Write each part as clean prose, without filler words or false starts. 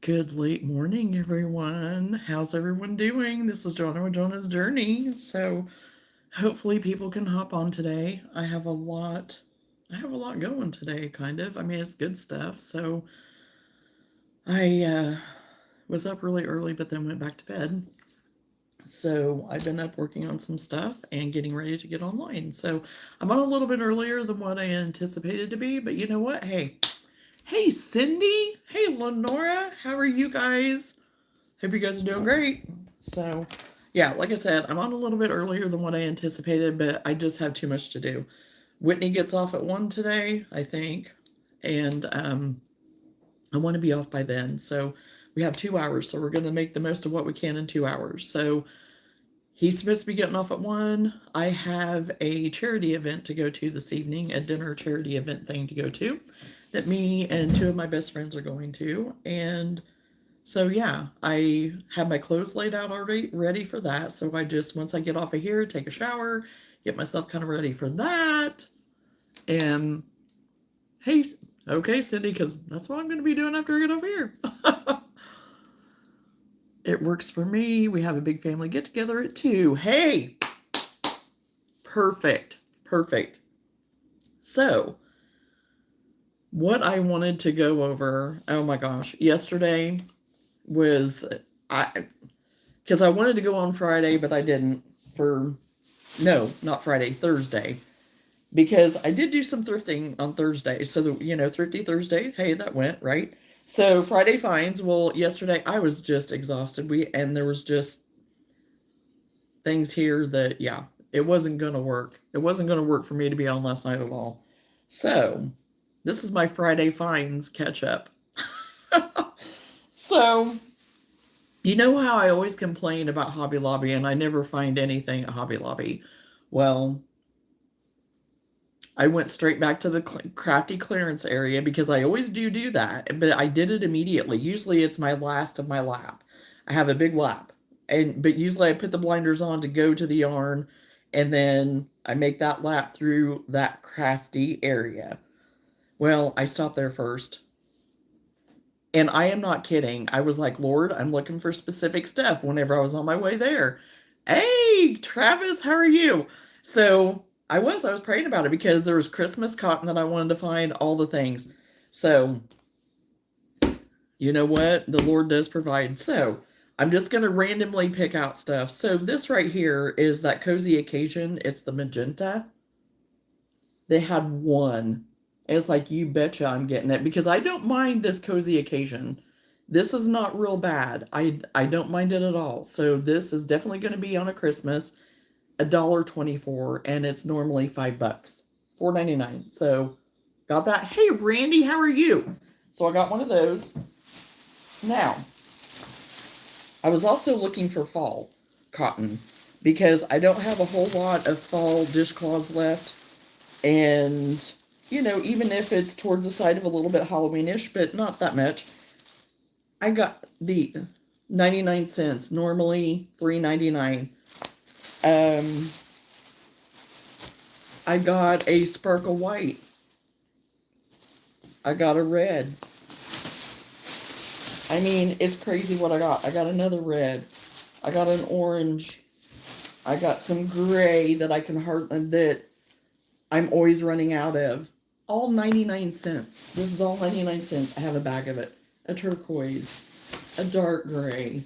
Good late morning, everyone. How's everyone doing? This is Johnna with Johnna's Journey. So hopefully people can hop on today. I have a lot going today, kind of. I mean, it's good stuff. So I was up really early, but then went back to bed. So I've been up working on some stuff and getting ready to get online. So I'm on a little bit earlier than what I anticipated to be, but you know what? Hey, Cindy. Hey, Lenora. How are you guys? Hope you guys are doing great. So, yeah, like I said, I'm on a little bit earlier than what I anticipated, but I just have too much to do. Whitney gets off at 1 today, I think, and I want to be off by then. So, we have 2 hours, so we're going to make the most of what we can in 2 hours. So, he's supposed to be getting off at 1. I have a charity event to go to this evening, a dinner charity event thing to go to that me and two of my best friends are going to. And so yeah, I have my clothes laid out already, ready for that. So I just, once I get off of here, take a shower, get myself kind of ready for that. And hey, okay, Cindy, because that's what I'm going to be doing after I get off here. It works for me. We have a big family get together at 2. Hey, perfect, perfect. So, what I wanted to go over, oh my gosh, yesterday was I because I wanted to go on Friday, but I didn't for no, not Friday, Thursday. Because I did do some thrifting on Thursday. So Thrifty Thursday, hey, that went, right? So Friday finds, well, yesterday I was just exhausted. And there was just things here that it wasn't gonna work. It wasn't gonna work for me to be on last night at all. So this is my Friday finds catch up. So you know how I always complain about Hobby Lobby and I never find anything at Hobby Lobby? Well, I went straight back to the crafty clearance area because I always do that, but I did it immediately. Usually it's my last of my lap. I have a big lap, but usually I put the blinders on to go to the yarn, and then I make that lap through that crafty area. Well, I stopped there first. And I am not kidding. I was like, Lord, I'm looking for specific stuff whenever I was on my way there. Hey, Travis, how are you? So I was praying about it because there was Christmas cotton that I wanted to find, all the things. So, you know what? The Lord does provide. So I'm just going to randomly pick out stuff. So this right here is that Cozy Occasion. It's the magenta. They had one. And it's like, you betcha I'm getting it because I don't mind this Cozy Occasion. This is not real bad. I don't mind it at all. So this is definitely going to be on a Christmas, $1.24, and it's normally $5, $4.99. So got that. Hey Randy, how are you? So I got one of those. Now, I was also looking for fall cotton because I don't have a whole lot of fall dishcloths left. And, even if it's towards the side of a little bit Halloweenish, but not that much, I got the 99 cents, normally $3.99. I got a sparkle white. I got a red. I mean, it's crazy what I got. I got another red. I got an orange. I got some gray that that I'm always running out of. All 99 cents. This is all 99 cents. I have a bag of it. A turquoise. A dark gray.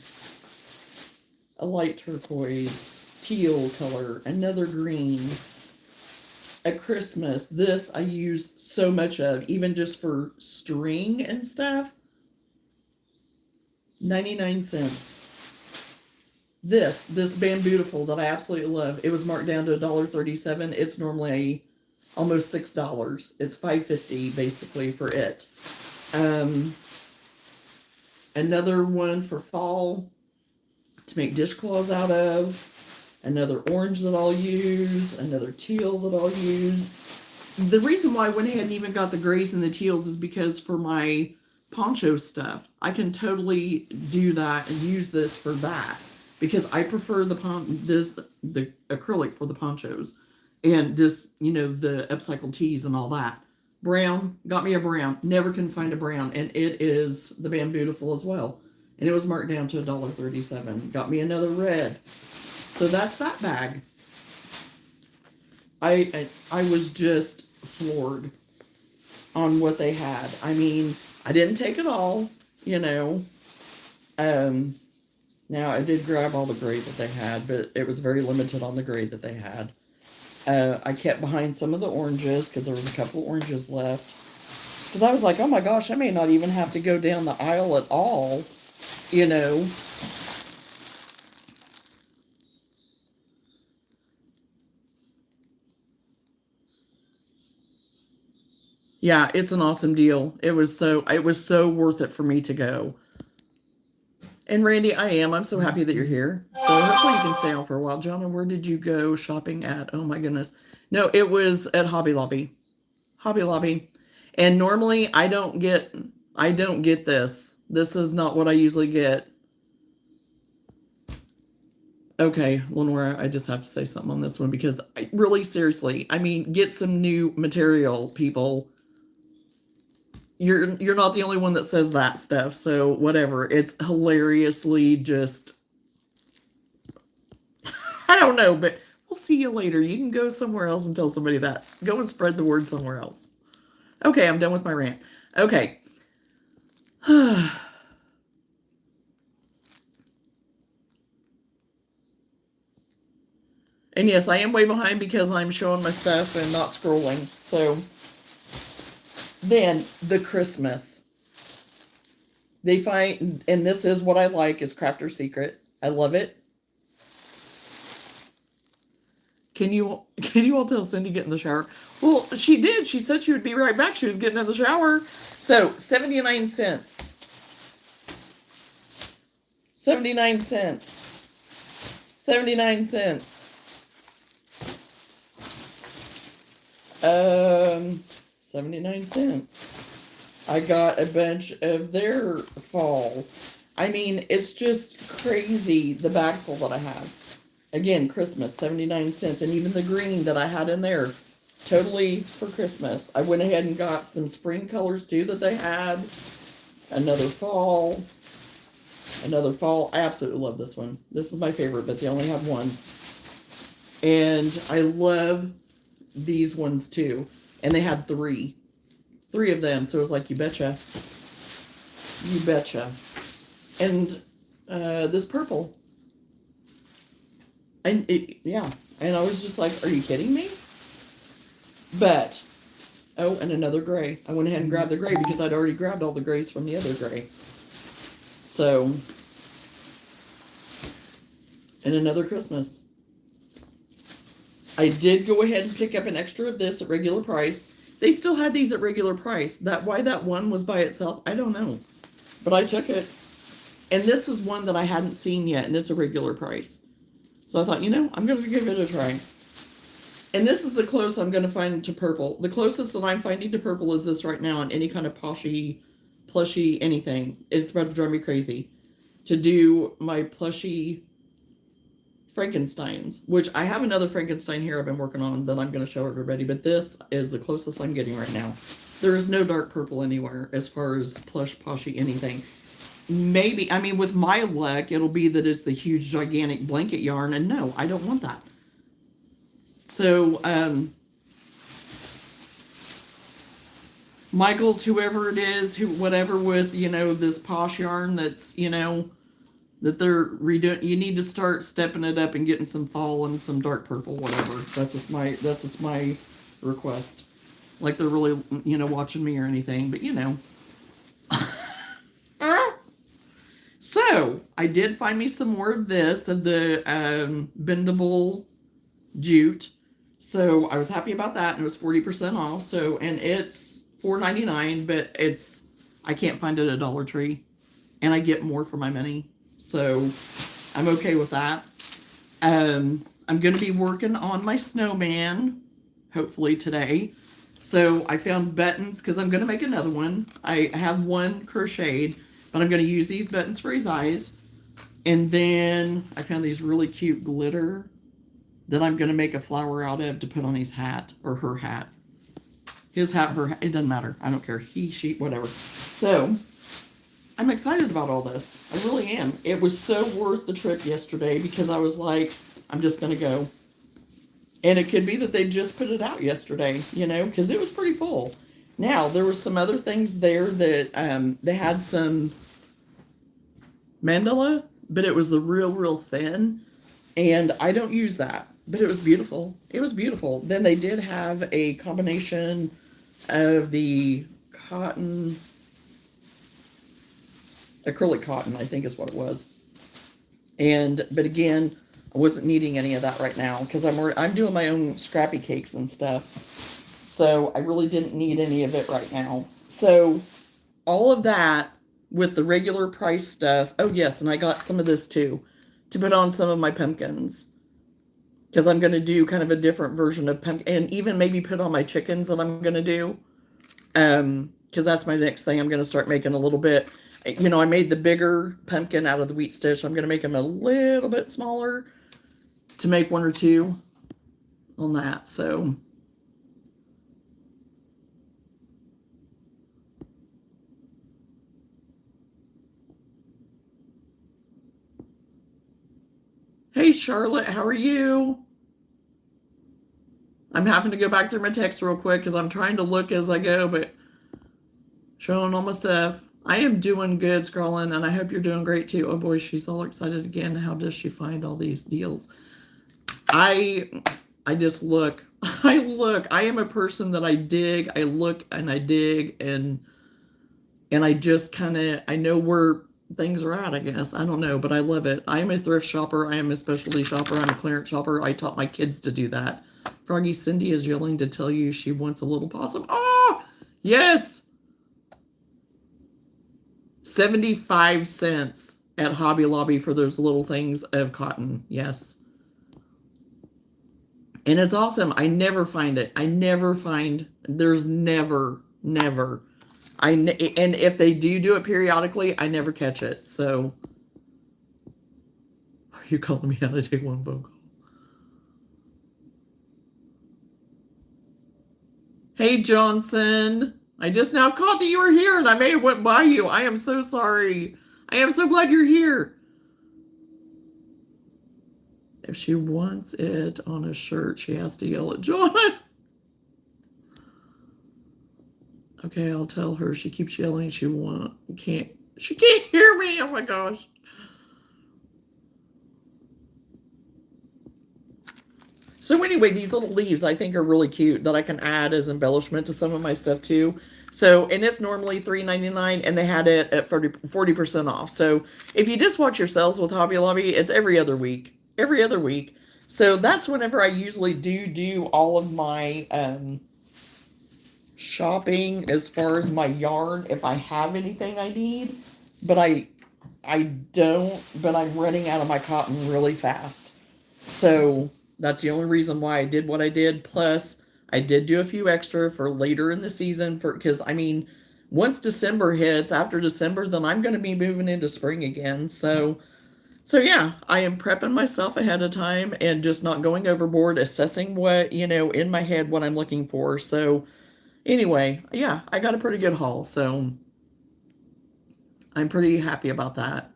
A light turquoise. Teal color. Another green. A Christmas. This I use so much of, even just for string and stuff. 99 cents. This Bamboodiful that I absolutely love. It was marked down to $1.37. It's normally almost $6. It's $5.50 basically for it. Another one for fall to make dishcloths out of. Another orange that I'll use. Another teal that I'll use. The reason why I went ahead and even got the grays and the teals is because for my poncho stuff, I can totally do that and use this for that. Because I prefer the acrylic for the ponchos. And just, the upcycle tees and all that. Brown. Got me a brown. Never can find a brown. And it is the Bambootiful as well. And it was marked down to $1.37. Got me another red. So that's that bag. I was just floored on what they had. I mean, I didn't take it all, you know. Now I did grab all the gray that they had, but it was very limited on the gray that they had. I kept behind some of the oranges because there was a couple oranges left. Because I was like, oh my gosh, I may not even have to go down the aisle at all, you know. Yeah, it's an awesome deal. It was so worth it for me to go. And Randy, I'm so happy that you're here. So hopefully you can stay on for a while. Johnna, where did you go shopping at? Oh my goodness. No, it was at Hobby Lobby. Hobby Lobby. And normally I don't get this. This is not what I usually get. Okay, Lenora, I just have to say something on this one because really seriously, I mean, get some new material, people. You're not the only one that says that stuff, so whatever. It's hilariously just I don't know, but we'll see you later. You can go somewhere else and tell somebody that. Go and spread the word somewhere else. Okay, I'm done with my rant. Okay. And yes, I am way behind because I'm showing my stuff and not scrolling. So then the Christmas. They find, and this is what I like, is Crafter Secret. I love it. Can you all tell Cindy get in the shower? Well, she did. She said she would be right back. She was getting in the shower. So 79 cents. 79 cents. 79 cents. 79 cents. I got a bunch of their fall. I mean, it's just crazy, the bag full that I have. Again, Christmas, 79 cents. And even the green that I had in there, totally for Christmas. I went ahead and got some spring colors too that they had. Another fall. Another fall. I absolutely love this one. This is my favorite, but they only have one. And I love these ones too. And they had three of them, so it was like, you betcha. You betcha. And this purple. And yeah. And I was just like, are you kidding me? But, oh, and another gray. I went ahead and grabbed the gray because I'd already grabbed all the grays from the other gray. So, and another Christmas. I did go ahead and pick up an extra of this at regular price. They still had these at regular price. Why that one was by itself, I don't know. But I took it. And this is one that I hadn't seen yet, and it's a regular price. So I thought, you know, I'm going to give it a try. And this is the closest I'm going to find to purple. The closest that I'm finding to purple is this right now on any kind of poshy, plushy, anything. It's about to drive me crazy to do my plushy Frankensteins, which I have another Frankenstein here I've been working on that I'm going to show everybody, but this is the closest I'm getting right now. There is no dark purple anywhere as far as plush, poshy, anything. Maybe, I mean, with my luck, it'll be that it's the huge, gigantic blanket yarn, and no, I don't want that. So, Michael's, whoever it is, whatever with, you know, this posh yarn that's, you know, that they're redoing, you need to start stepping it up and getting some fall and some dark purple, whatever. That's just my request. Like they're really, you know, watching me or anything, but you know. So, I did find me some more of this, of the bendable jute. So, I was happy about that, and it was 40% off. So, and it's $4.99, but I can't find it at Dollar Tree. And I get more for my money. So, I'm okay with that. I'm going to be working on my snowman, hopefully today. So, I found buttons, because I'm going to make another one. I have one crocheted, but I'm going to use these buttons for his eyes. And then, I found these really cute glitter that I'm going to make a flower out of to put on his hat, or her hat. His hat, her, it doesn't matter. I don't care. He, she, whatever. So I'm excited about all this. I really am. It was so worth the trip yesterday because I was like, I'm just going to go. And it could be that they just put it out yesterday, you know, because it was pretty full. Now, there were some other things there that they had some mandala, but it was the real thin. And I don't use that, but it was beautiful. It was beautiful. Then they did have a combination of the cotton, acrylic cotton, I think is what it was. But again, I wasn't needing any of that right now because I'm doing my own scrappy cakes and stuff. So I really didn't need any of it right now. So all of that with the regular price stuff. Oh yes, and I got some of this too to put on some of my pumpkins because I'm going to do kind of a different version of pumpkin, and even maybe put on my chickens that I'm going to do. Because that's my next thing. I'm going to start making a little bit. You know, I made the bigger pumpkin out of the wheat stitch. I'm going to make them a little bit smaller to make one or two on that. So hey Charlotte, how are you? I'm having to go back through my text real quick because I'm trying to look as I go, but showing all my stuff. I am doing good, scrolling, and I hope you're doing great too. Oh boy, she's all excited again. How does she find all these deals? I just look. I look. I am a person that I dig. I look and I dig, and I just kind of, I know where things are at, I guess. I don't know, but I love it. I am a thrift shopper. I am a specialty shopper. I'm a clearance shopper. I taught my kids to do that. Froggy Cindy is yelling to tell you she wants a little possum. Oh, yes. 75 cents at Hobby Lobby for those little things of cotton. Yes. And it's awesome. I never find it. I never find, there's never. And if they do it periodically, I never catch it. So, are you calling me out to take one phone call? Hey, Johnson. I just now caught that you were here and I may have went by you. I am so sorry. I am so glad you're here. If she wants it on a shirt, she has to yell at Johnna. Okay, I'll tell her. She keeps yelling. She can't hear me. Oh my gosh. So anyway, these little leaves I think are really cute that I can add as embellishment to some of my stuff too. So, and it's normally $3.99 and they had it at 40% off. So if you just watch your sales with Hobby Lobby, it's every other week. Every other week. So that's whenever I usually do all of my shopping as far as my yarn, if I have anything I need. But I don't, but I'm running out of my cotton really fast. So that's the only reason why I did what I did. Plus, I did do a few extra for later in the season because, I mean, once December hits, after December, then I'm going to be moving into spring again. So yeah, I am prepping myself ahead of time and just not going overboard, assessing what, you know, in my head, what I'm looking for. So anyway, yeah, I got a pretty good haul. So I'm pretty happy about that.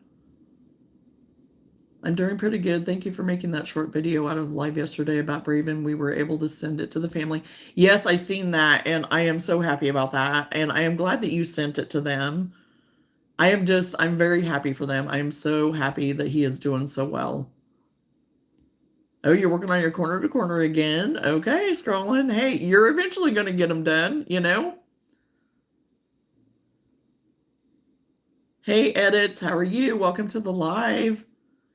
I'm doing pretty good. Thank you for making that short video out of live yesterday about Braven. We were able to send it to the family. Yes, I seen that, and I am so happy about that. And I am glad that you sent it to them. I'm very happy for them. I am so happy that he is doing so well. Oh, you're working on your corner to corner again? Okay, scrolling. Hey, you're eventually going to get them done, you know? Hey, Edits, how are you? Welcome to the live.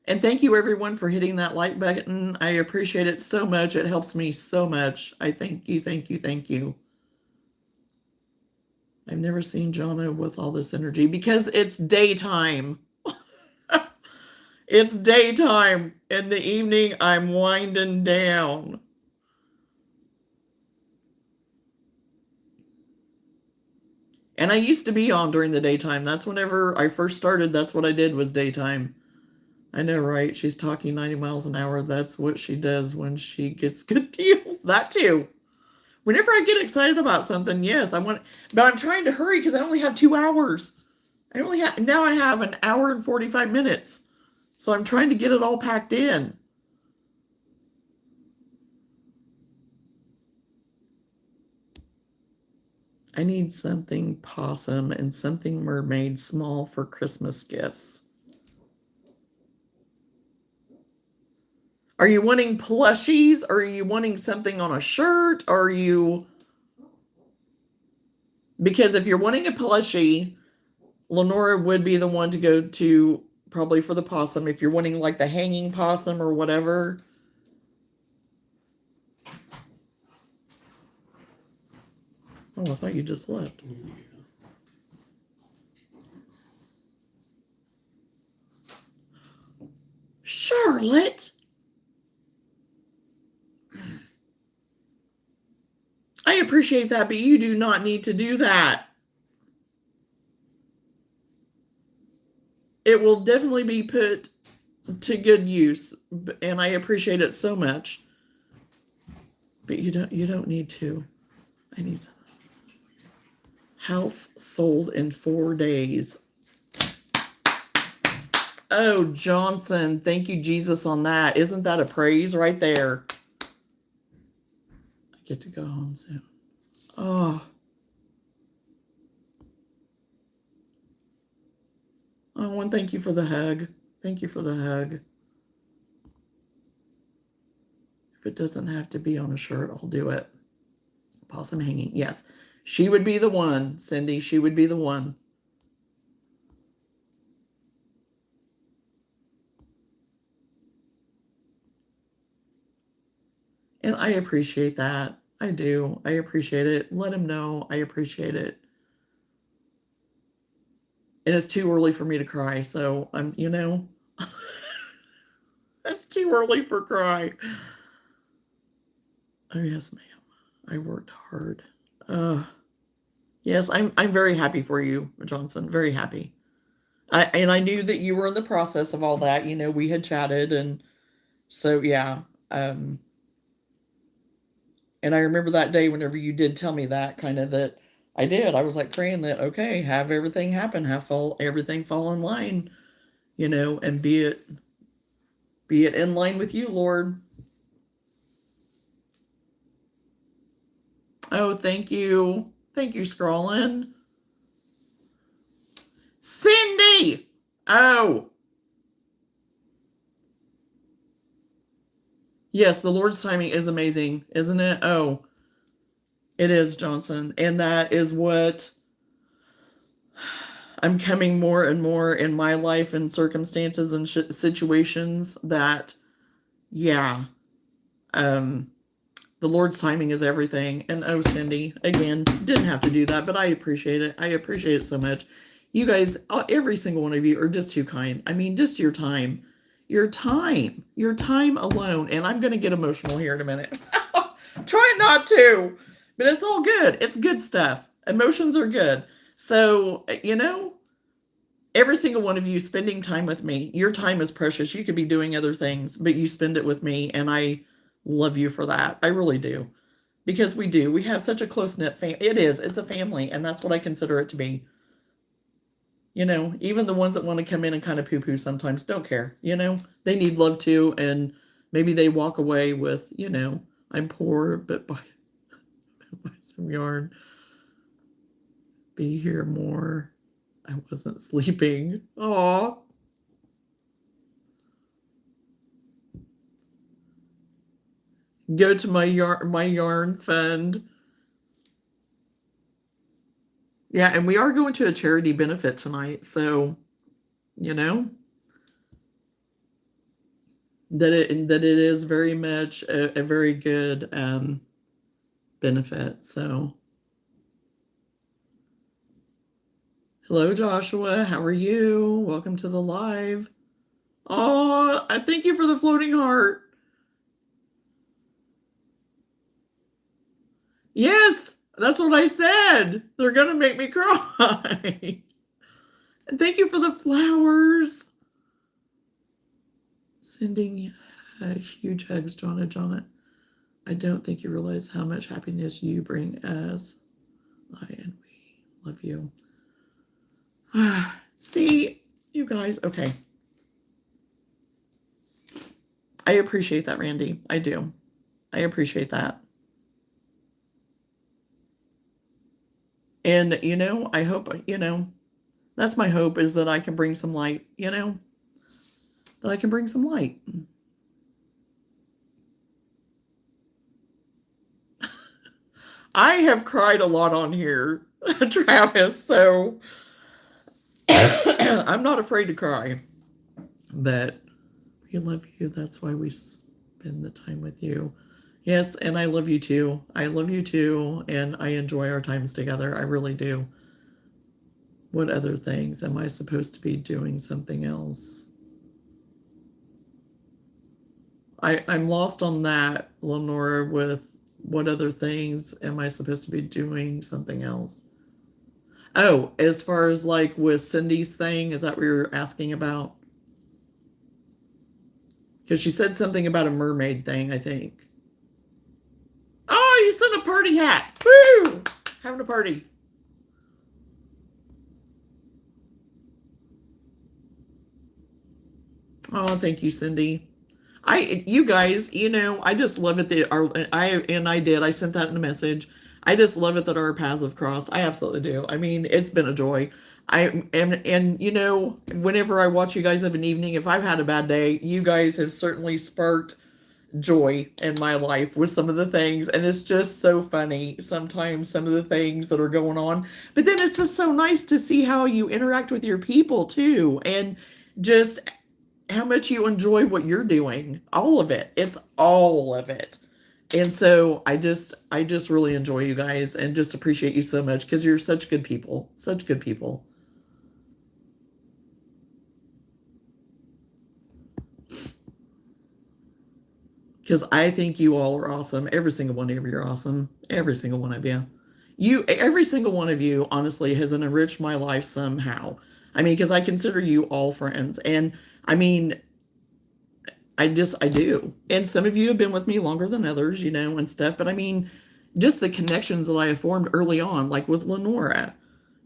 And thank you, everyone, for hitting that like button. I appreciate it so much. It helps me so much. I thank you, thank you, thank you. I've never seen Johnna with all this energy because it's daytime. It's daytime. In the evening, I'm winding down. And I used to be on during the daytime. That's whenever I first started. That's what I did was daytime. I know, right? She's talking 90 miles an hour. That's what she does when she gets good deals. That too. Whenever I get excited about something, yes, I want, but I'm trying to hurry because I only have 2 hours. Now I have an hour and 45 minutes. So I'm trying to get it all packed in. I need something possum and something mermaid small for Christmas gifts. Are you wanting plushies? Or are you wanting something on a shirt? Or are you... Because if you're wanting a plushie, Lenora would be the one to go to probably for the possum. If you're wanting like the hanging possum or whatever. Oh, I thought you just left. Charlotte! I appreciate that, but you do not need to do that. It will definitely be put to good use, and I appreciate it so much. But you don't need to. I need something. House sold in 4 days. Oh, Johnson, thank you, Jesus, on that. Isn't that a praise right there? I get to go home soon. Oh. Oh, and thank you for the hug. Thank you for the hug. If it doesn't have to be on a shirt, I'll do it. Possum hanging. Yes. She would be the one, Cindy. She would be the one. And I appreciate that. I do. I appreciate it. Let him know I appreciate it. And it's too early for me to cry, so I'm, it's too early for cry. Oh yes, ma'am. I worked hard. Yes, I'm very happy for you, Johnson. Very happy. I knew that you were in the process of all that. We had chatted, and so yeah. And I remember that day whenever you did tell me that, kind of that I did. I was like praying that, okay, have everything happen, everything fall in line, and be it in line with you, Lord. Oh, thank you. Thank you, Scrollin. Cindy! Oh. Yes, the Lord's timing is amazing, isn't it? Oh, it is, Johnson. And that is what I'm coming more and more in my life and circumstances and situations that, yeah, the Lord's timing is everything. And oh, Cindy, again, didn't have to do that, but I appreciate it. I appreciate it so much. You guys, every single one of you are just too kind. I mean, just your time alone. And I'm going to get emotional here in a minute. Try not to, but it's all good. It's good stuff. Emotions are good. So, every single one of you spending time with me, your time is precious. You could be doing other things, but you spend it with me, and I love you for that. I really do. Because we do. We have such a close-knit family. It's a family, and that's what I consider it to be. Even the ones that want to come in and kind of poo-poo sometimes don't care. They need love too, and maybe they walk away with, I'm poor, but buy some yarn. Be here more. I wasn't sleeping. Aw. Go to my yarn fund. Yeah, and we are going to a charity benefit tonight, so that it is very much a very good benefit. So hello, Joshua. How are you? Welcome to the live. Oh, I thank you for the floating heart. Yes, that's what I said. They're going to make me cry. And thank you for the flowers. Sending huge hugs, Johnna. I don't think you realize how much happiness you bring us. I and we love you. See, you guys, okay. I appreciate that, Randy. I do. I appreciate that. And, you know, I hope, you know, that's my hope, is that I can bring some light, you know, that I can bring some light. I have cried a lot on here, Travis, so I'm not afraid to cry. But we love you. That's why we spend the time with you. Yes, and I love you too. I love you too, and I enjoy our times together. I really do. What other things? Am I supposed to be doing something else? I'm lost on that, Lenora, with what other things am I supposed to be doing something else? Oh, as far as like with Cindy's thing, is that what you're asking about? Because she said something about a mermaid thing, I think. Oh, you sent a party hat. Woo! Having a party. Oh, thank you, Cindy. You guys, you know, I just love it that I sent that in a message. I just love it that our paths have crossed. I absolutely do. I mean, it's been a joy. And you know, whenever I watch you guys of an evening, if I've had a bad day, you guys have certainly sparked joy in my life with some of the things, and it's just so funny sometimes, some of the things that are going on. But then it's just so nice to see how you interact with your people too, and just how much you enjoy what you're doing. All of it. It's all of it. And so I just really enjoy you guys and just appreciate you so much, because you're such good people. Such good people. Because I think you all are awesome. Every single one of you are awesome. Every single one of you. Every single one of you, honestly, has enriched my life somehow. I mean, because I consider you all friends. And I mean, I do. And some of you have been with me longer than others, you know, and stuff. But I mean, just the connections that I have formed early on, like with Lenora.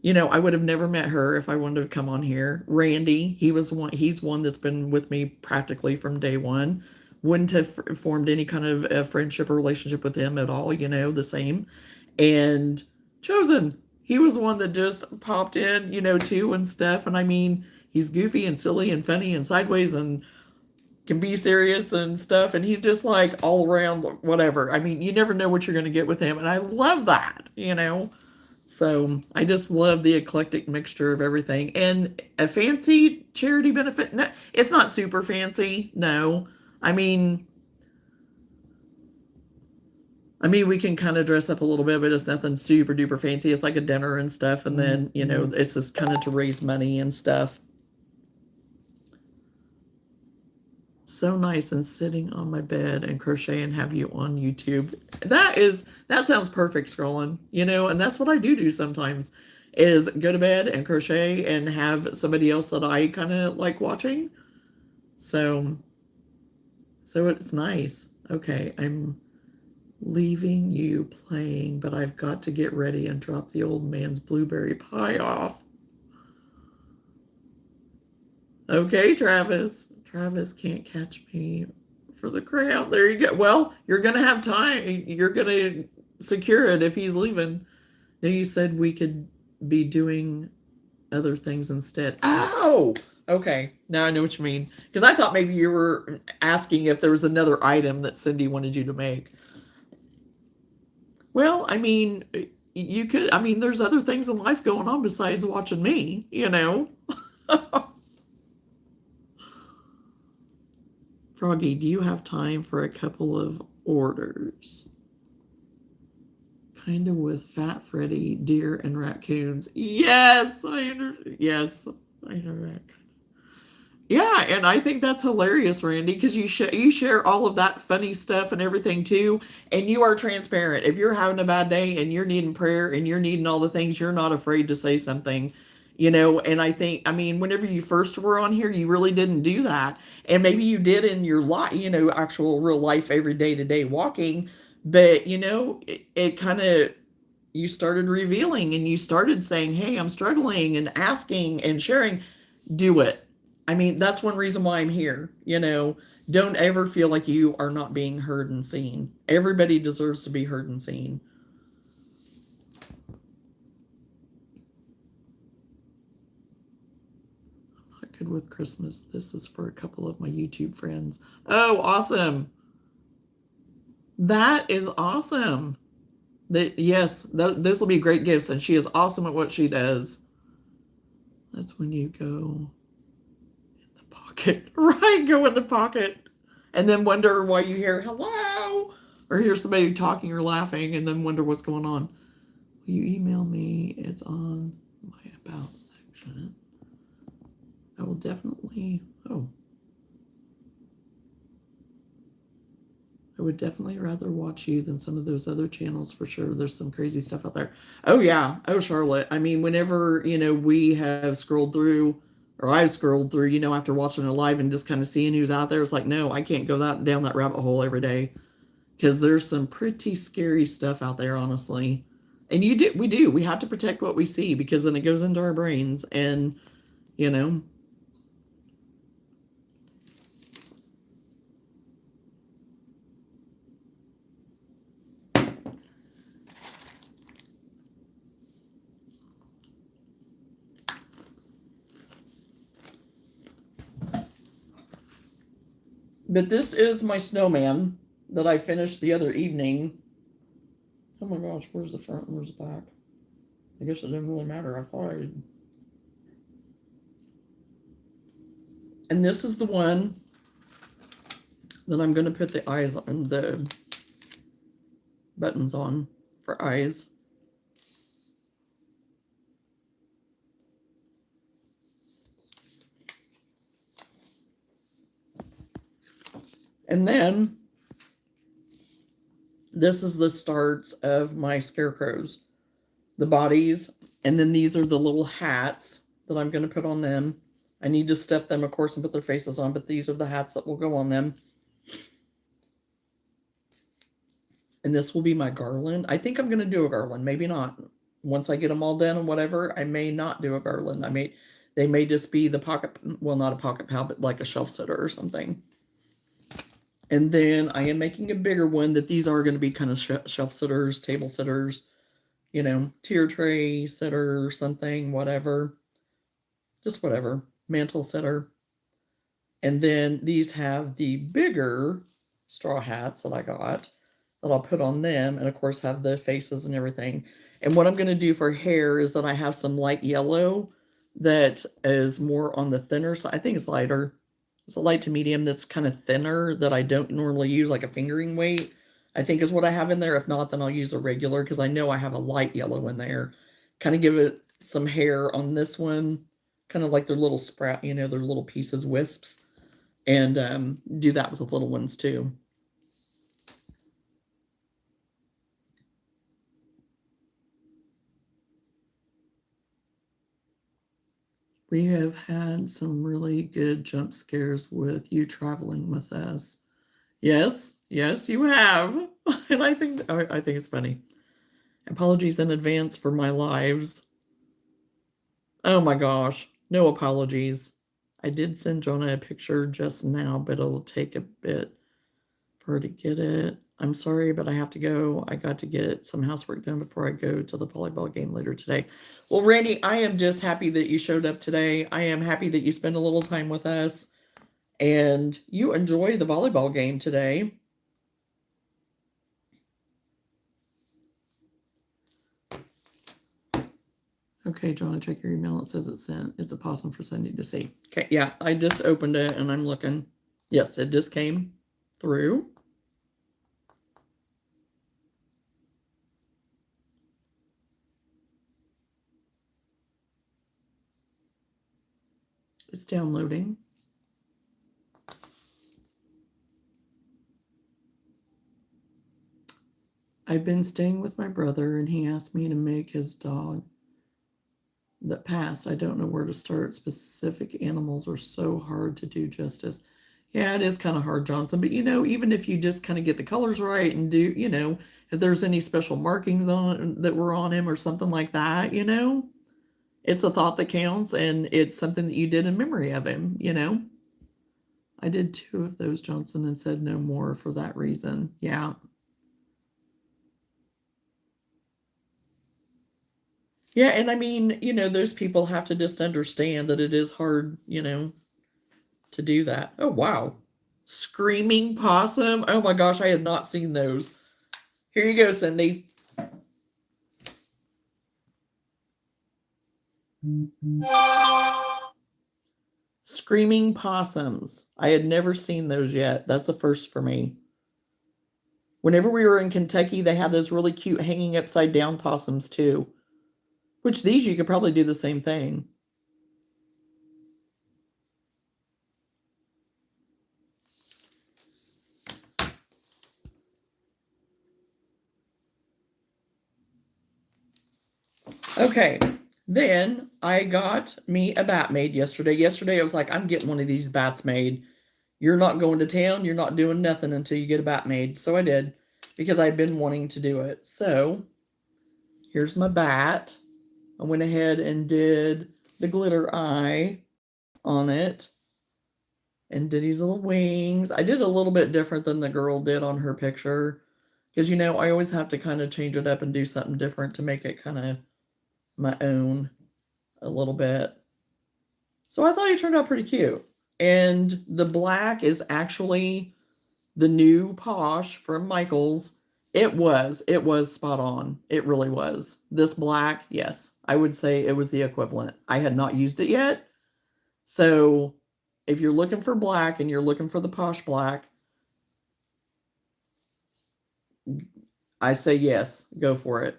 You know, I would have never met her if I wanted to come on here. Randy, he's one that's been with me practically from day one. Wouldn't have formed any kind of a friendship or relationship with him at all, you know, the same. And Chosen, he was one that just popped in, you know, too, and stuff. And I mean, he's goofy and silly and funny and sideways and can be serious and stuff. And he's just like all around whatever. I mean, you never know what you're going to get with him. And I love that, you know. So I just love the eclectic mixture of everything. And a fancy charity benefit? No, it's not super fancy. No. I mean, we can kind of dress up a little bit, but it's nothing super duper fancy. It's like a dinner and stuff. And then, you know, it's just kind of to raise money and stuff. So nice, and sitting on my bed and crochet and have you on YouTube. That sounds perfect, scrolling, you know, and that's what I do sometimes, is go to bed and crochet and have somebody else that I kind of like watching. So it's nice. Okay, I'm leaving you playing, but I've got to get ready and drop the old man's blueberry pie off. Okay, Travis. Travis can't catch me for the crowd. There you go. Well, you're going to have time. You're going to secure it if he's leaving. Now, you said we could be doing other things instead. Oh, okay. Now I know what you mean. Because I thought maybe you were asking if there was another item that Cindy wanted you to make. Well, I mean, you could, I mean, there's other things in life going on besides watching me, you know. Froggy, do you have time for a couple of orders? Kind of with Fat Freddy, deer, and raccoons. Yes, yes, I know that. Yeah, and I think that's hilarious, Randy, because you share all of that funny stuff and everything too, and you are transparent. If you're having a bad day and you're needing prayer and you're needing all the things, you're not afraid to say something. You know, and I think, I mean, whenever you first were on here, you really didn't do that. And maybe you did in your life, you know, actual real life, every day to day walking. But, it kind of, you started revealing and you started saying, hey, I'm struggling and asking and sharing. Do it. I mean, that's one reason why I'm here. Don't ever feel like you are not being heard and seen. Everybody deserves to be heard and seen. I'm not good with Christmas. This is for a couple of my YouTube friends. Oh, awesome. That is awesome. Yes, those will be great gifts, and she is awesome at what she does. That's when you go in the pocket. Right, go in the pocket. And then wonder why you hear hello or hear somebody talking or laughing and then wonder what's going on. Will you email me? It's on my about section. I will definitely, I would definitely rather watch you than some of those other channels for sure. There's some crazy stuff out there. Oh, yeah. Oh, Charlotte. I mean, whenever, we have scrolled through, or I've scrolled through, after watching a live and just kind of seeing who's out there, it's like, no, I can't go down that rabbit hole every day because there's some pretty scary stuff out there, honestly. And we have to protect what we see because then it goes into our brains and, you know, but this is my snowman that I finished the other evening. Oh my gosh, where's the front and where's the back? I guess it didn't really matter. I thought I. And this is the one that I'm going to put the eyes on, the buttons on for eyes. And then this is the starts of my scarecrows, the bodies, and then these are the little hats that I'm going to put on them. I need to stuff them, of course, and put their faces on, but these are the hats that will go on them. And this will be my garland. I think I'm going to do a garland, maybe not. Once I get them all done and whatever, I may not do a garland. They may just be the pocket, well, not a pocket pal, but like a shelf sitter or something. And then I am making a bigger one that these are going to be kind of shelf sitters, table sitters, tier tray sitter, something, whatever. Just whatever. Mantle sitter. And then these have the bigger straw hats that I got that I'll put on them, and of course have the faces and everything. And what I'm going to do for hair is that I have some light yellow that is more on the thinner side. I think it's lighter. It's a light to medium that's kind of thinner that I don't normally use, like a fingering weight, I think is what I have in there. If not, then I'll use a regular because I know I have a light yellow in there. Kind of give it some hair on this one, kind of like their little sprout, their little pieces, wisps, and do that with the little ones too. We have had some really good jump scares with you traveling with us. Yes, yes, you have. And I think it's funny. Apologies in advance for my lives. Oh my gosh, no apologies. I did send Johnna a picture just now, but it'll take a bit for her to get it. I'm sorry, but I have to go. I got to get some housework done before I go to the volleyball game later today. Well, Randy, I am just happy that you showed up today. I am happy that you spent a little time with us and you enjoy the volleyball game today. Okay, Johnna, check your email. It says it's sent. It's a possum for Cindy to see. Okay, yeah, I just opened it and I'm looking. Yes, it just came through. It's downloading. I've been staying with my brother and he asked me to make his dog that passed. I don't know where to start. Specific animals are so hard to do justice. Yeah, it is kind of hard, Johnson. But even if you just kind of get the colors right and do, if there's any special markings on it that were on him or something like that, it's a thought that counts, and it's something that you did in memory of him. I did 2 of those, Johnson, and said no more for that reason. Yeah. Yeah, and I mean, those people have to just understand that it is hard, to do that. Oh, wow. Screaming possum. Oh my gosh, I had not seen those. Here you go, Cindy. Screaming possums. I had never seen those yet. That's a first for me. Whenever we were in Kentucky, they had those really cute hanging upside down possums too. Which these you could probably do the same thing. Okay, then I got me a bat made yesterday. Yesterday I was like, I'm getting one of these bats made. You're not going to town. You're not doing nothing until you get a bat made. So I did, because I've been wanting to do it. So here's my bat. I went ahead and did the glitter eye on it and did these little wings. I did a little bit different than the girl did on her picture, because I always have to kind of change it up and do something different to make it kind of my own a little bit. So I thought it turned out pretty cute. And the black is actually the new Posh from Michaels. It was spot on. It really was. This black, yes, I would say it was the equivalent. I had not used it yet. So if you're looking for black and you're looking for the Posh black, I say yes, go for it.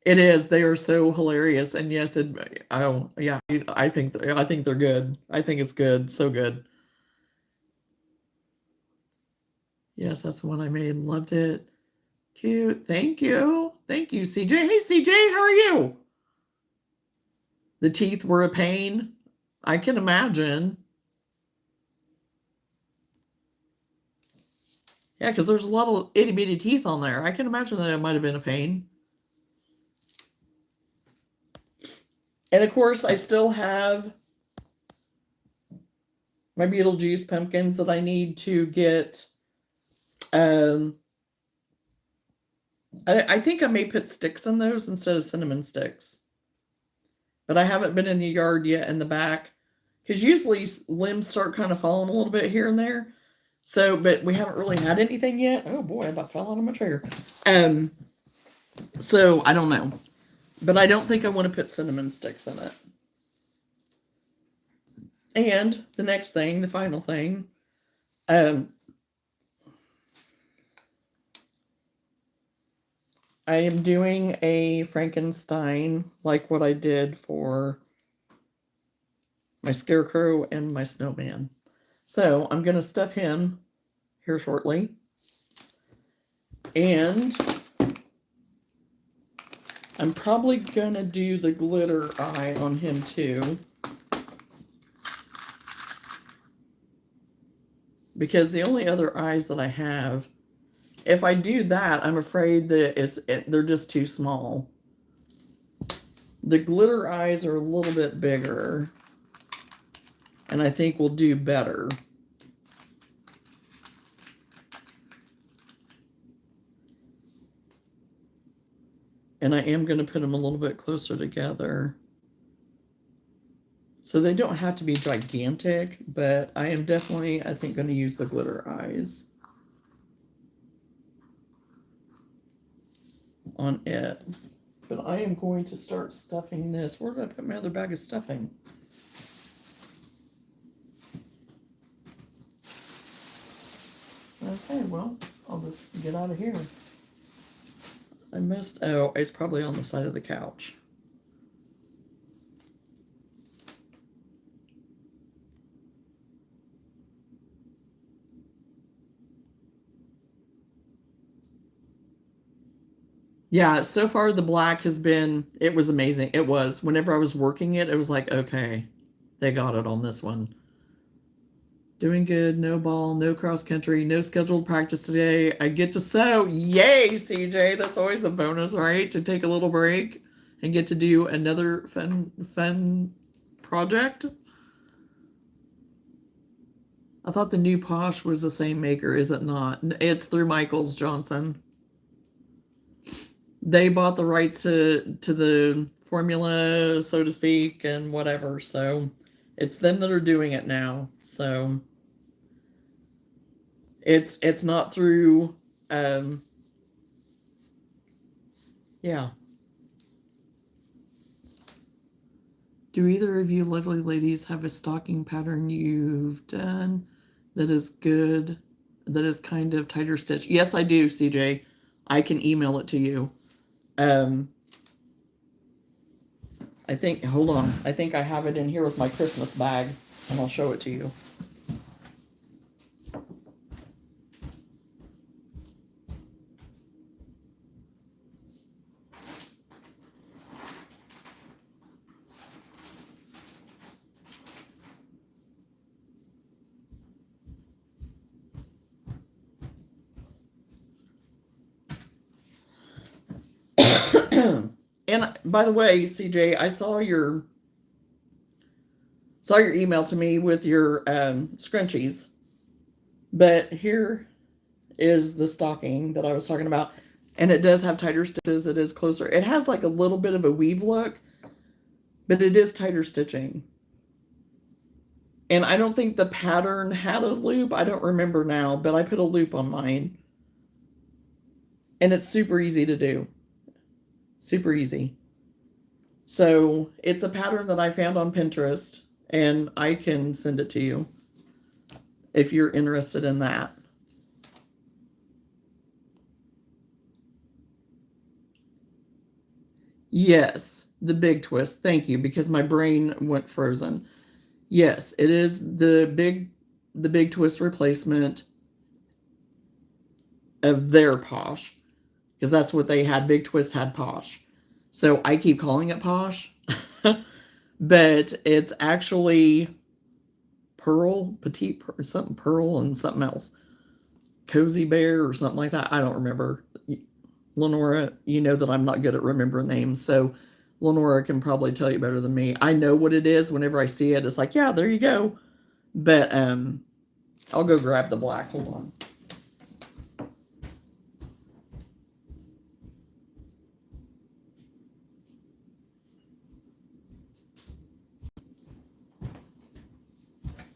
It is. They are so hilarious, and yes, oh yeah, I think they're good. I think it's good, so good. Yes, that's the one I made. Loved it. Cute. Thank you, CJ. Hey, CJ, how are you? The teeth were a pain. I can imagine. Yeah, because there's a lot of itty bitty teeth on there. I can imagine that it might have been a pain. And of course, I still have my Beetlejuice pumpkins that I need to get. Um, I think I may put sticks in those instead of cinnamon sticks. But I haven't been in the yard yet in the back, because usually limbs start kind of falling a little bit here and there. So, but we haven't really had anything yet. Oh boy, I about fell out of my chair. Um, so I don't know. But I don't think I want to put cinnamon sticks in it. And the next thing, the final thing, um, I am doing a Frankenstein like what I did for my scarecrow and my snowman. So I'm going to stuff him here shortly. And I'm probably going to do the glitter eye on him too, because the only other eyes that I have, if I do that, I'm afraid that they're just too small. The glitter eyes are a little bit bigger, and I think we'll do better. And I am going to put them a little bit closer together. So they don't have to be gigantic, but I am definitely, I think, going to use the glitter eyes on it. But I am going to start stuffing this. Where did I put my other bag of stuffing? Okay, well, I'll just get out of here. I missed, oh, it's probably on the side of the couch. Yeah, so far the black has been, it was amazing. It was. Whenever I was working it, it was like, okay, they got it on this one. Doing good, no ball, no cross country, no scheduled practice today. I get to sew. Yay, CJ. That's always a bonus, right? To take a little break and get to do another fun project. I thought the new Posh was the same maker. Is it not? It's through Michaels Johnson. They bought the rights to the formula, so to speak, and whatever. So it's them that are doing it now. So it's not through yeah. Do either of you lovely ladies have a stocking pattern you've done that is good, that is kind of tighter stitch? Yes, I do, CJ. I can email it to you. I think, hold on. I think I have it in here with my Christmas bag, and I'll show it to you. And by the way, CJ, I saw your email to me with your scrunchies. But here is the stocking that I was talking about. And it does have tighter stitches. It is closer. It has like a little bit of a weave look, but it is tighter stitching. And I don't think the pattern had a loop. I don't remember now, but I put a loop on mine. And it's super easy to do. Super easy. So it's a pattern that I found on Pinterest, and I can send it to you if you're interested in that. Yes, the big twist. Thank you, because my brain went frozen. Yes, it is the big twist replacement of their Posh, because that's what they had. Big Twist had Posh. So I keep calling it Posh, but it's actually Pearl, Petite, something Pearl and something else. Cozy Bear or something like that. I don't remember. Lenora, you know that I'm not good at remembering names, so Lenora can probably tell you better than me. I know what it is whenever I see it. It's like, yeah, there you go. But I'll go grab the black. Hold on.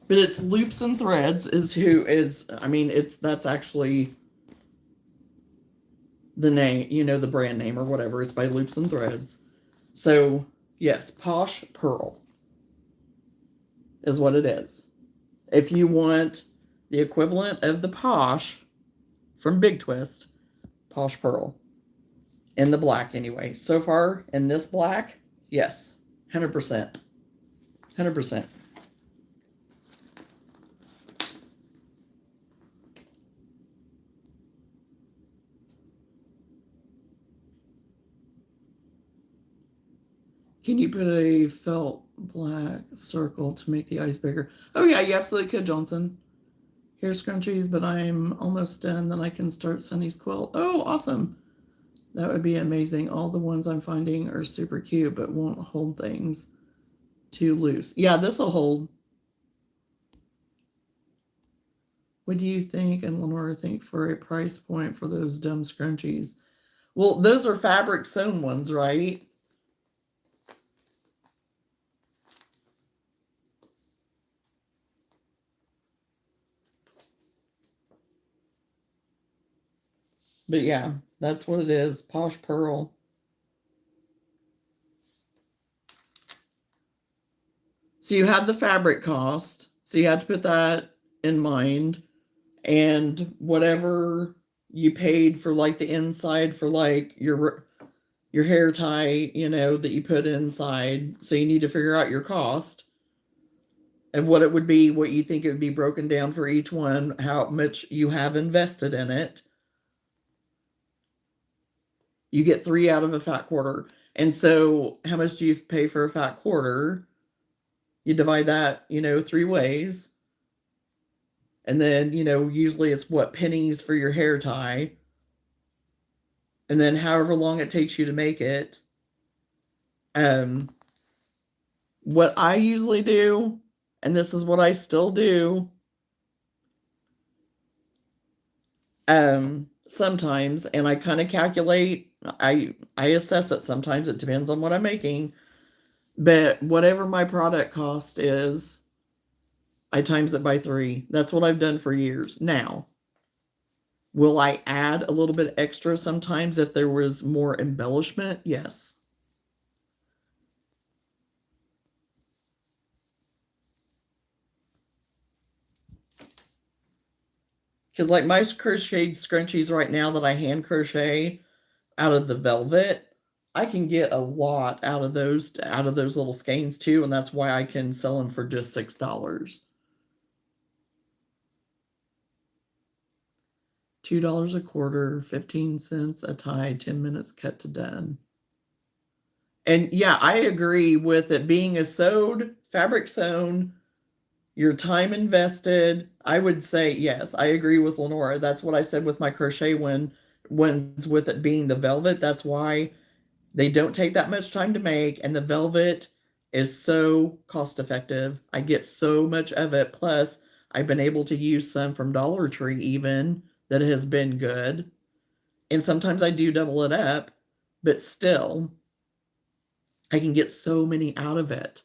But it's Loops and Threads that's actually the name, the brand name or whatever. It's by Loops and Threads. So, yes, Posh Pearl is what it is. If you want the equivalent of the Posh from Big Twist, Posh Pearl. In the black, anyway. So far, in this black, yes, 100%. 100%. Can you put a felt black circle to make the eyes bigger? Oh, yeah, you absolutely could, Johnson. Here's scrunchies, but I'm almost done. Then I can start Sunny's quilt. Oh, awesome. That would be amazing. All the ones I'm finding are super cute, but won't hold things too loose. Yeah, this will hold. What do you think and Lenora think for a price point for those dumb scrunchies? Well, those are fabric sewn ones, right? But yeah, that's what it is. Posh Pearl. So you had the fabric cost. So you had to put that in mind. And whatever you paid for like the inside for like your hair tie, that you put inside. So you need to figure out your cost of what it would be, what you think it would be broken down for each one, how much you have invested in it. You get 3 out of a fat quarter. And so how much do you pay for a fat quarter? You divide that, 3 ways. And then, usually it's what, pennies for your hair tie. And then however long it takes you to make it. What I usually do, and this is what I still do, sometimes, and I kind of calculate, I assess it sometimes, it depends on what I'm making, but whatever my product cost is, I times it by 3. That's what I've done for years. Now, will I add a little bit extra sometimes if there was more embellishment? Yes. Because like my crocheted scrunchies right now that I hand crochet out of the velvet, I can get a lot out of those little skeins too, and that's why I can sell them for just $6. $2 a quarter, 15 cents a tie, 10 minutes cut to done. And yeah, I agree with it being a sewed, fabric sewn, your time invested. I would say yes, I agree with Lenora. That's what I said with my crochet ones with it being the velvet. That's why they don't take that much time to make, and the velvet is so cost effective. I get so much of it. Plus, I've been able to use some from Dollar Tree even that has been good. And sometimes I do double it up, but still, I can get so many out of it.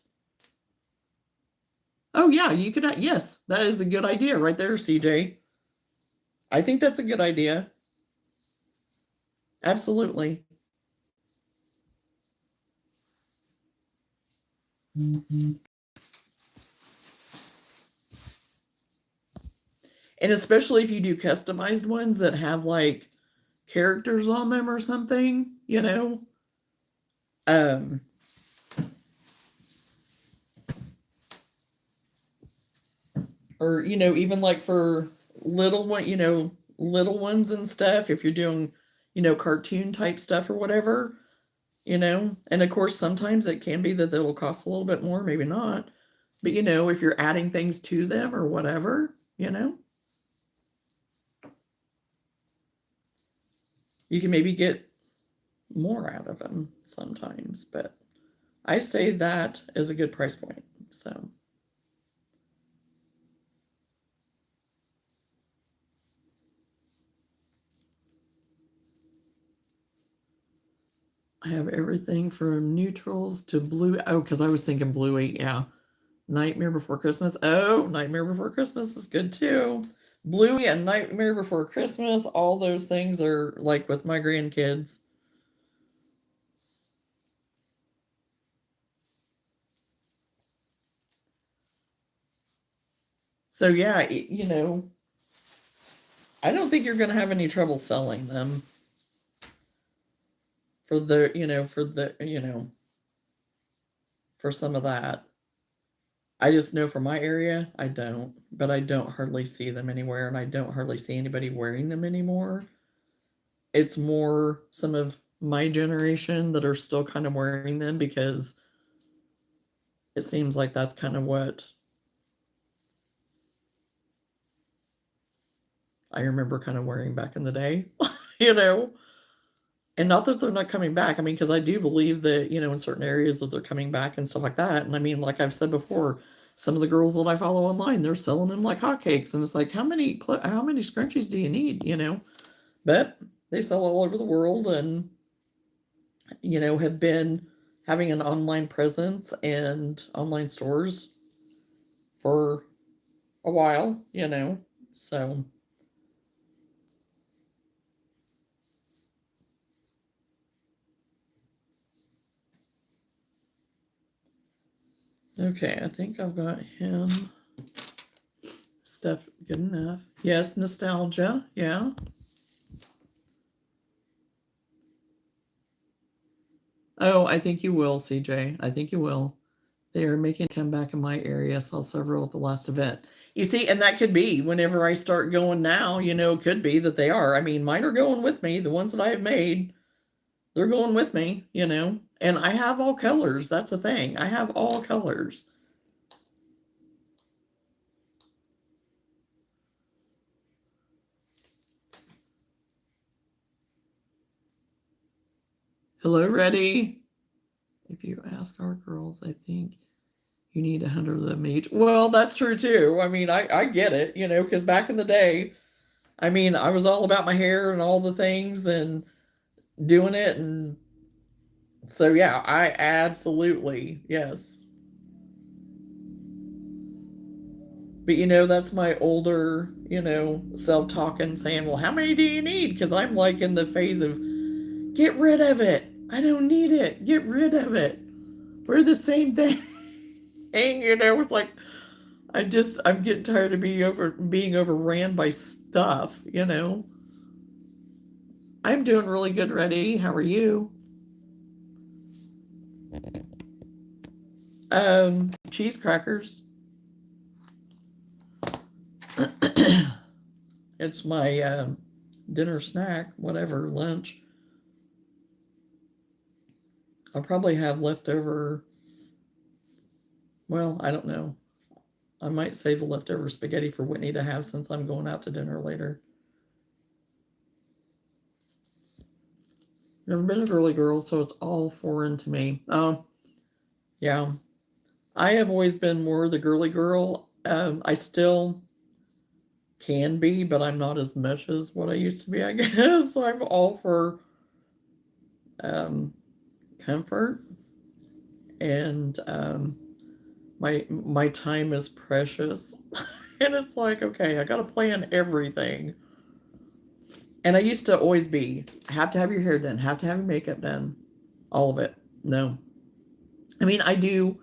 Oh, yeah, you could. Yes, that is a good idea right there, CJ. I think that's a good idea. Absolutely. Mm-hmm. And especially if you do customized ones that have like characters on them or something, or even like for little ones and stuff, if you're doing cartoon type stuff or whatever, and of course sometimes it can be that it'll cost a little bit more, maybe not, but if you're adding things to them or whatever, you can maybe get more out of them sometimes. But I say that is a good price point. So I have everything from neutrals to blue. Oh, because I was thinking bluey. Yeah. Nightmare Before Christmas. Oh, Nightmare Before Christmas is good too. Bluey and Nightmare Before Christmas, all those things are like with my grandkids. So yeah, I don't think you're going to have any trouble selling them for for some of that. I just know for my area, I don't, but I don't hardly see them anywhere, and I don't hardly see anybody wearing them anymore. It's more some of my generation that are still kind of wearing them because it seems like that's kind of what I remember kind of wearing back in the day, you know. And not that they're not coming back. I mean, because I do believe that, in certain areas that they're coming back and stuff like that. And I mean, like I've said before, some of the girls that I follow online, they're selling them like hotcakes. And it's like, how many scrunchies do you need, But they sell all over the world and, have been having an online presence and online stores for a while, So okay, I think I've got him. Stuff good enough. Yes, nostalgia. Yeah. Oh, I think you will, CJ. I think you will. They are making a comeback in my area. I saw several at the last event. You see, and that could be whenever I start going now, it could be that they are. I mean, mine are going with me, the ones that I have made. They're going with me, you know. And I have all colors. That's the thing. I have all colors. Hello, ready? If you ask our girls, I think you need 100 of them each. Well, that's true too. I mean, I get it, you know, because back in the day, I mean, I was all about my hair and all the things and doing it. And so, yeah, I absolutely, yes. But, you know, that's my older, you know, self talking saying, well, how many do you need? Because I'm like in the phase of get rid of it. I don't need it. Get rid of it. We're the same thing. You know, it's like, I'm getting tired of being overran by stuff, you know. I'm doing really good, Reddy. How are you? Cheese crackers. It's my dinner snack, whatever, lunch. I'll probably have leftover, well, I don't know. I might save the leftover spaghetti for Whitney to have since I'm going out to dinner later. Never been a girly girl, so it's all foreign to me. Oh, yeah. I have always been more the girly girl. I still can be, but I'm not as much as what I used to be, I guess. I'm all for um, comfort, and my time is precious. And it's like, okay, I got to plan everything. And I used to always be, have to have your hair done, have to have your makeup done, all of it. No. I mean, I do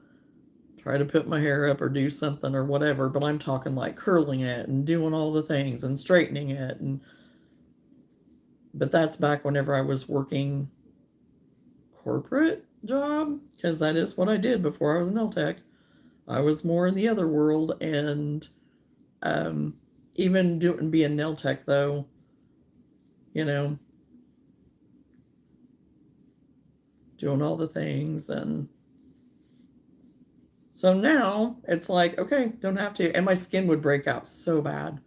try to put my hair up or do something or whatever, but I'm talking like curling it and doing all the things and straightening it. And but that's back whenever I was working corporate job, because that is what I did before I was an LTech. I was more in the other world, and um, even being nail tech though, you know, doing all the things. And so now it's like, okay, don't have to. And my skin would break out so bad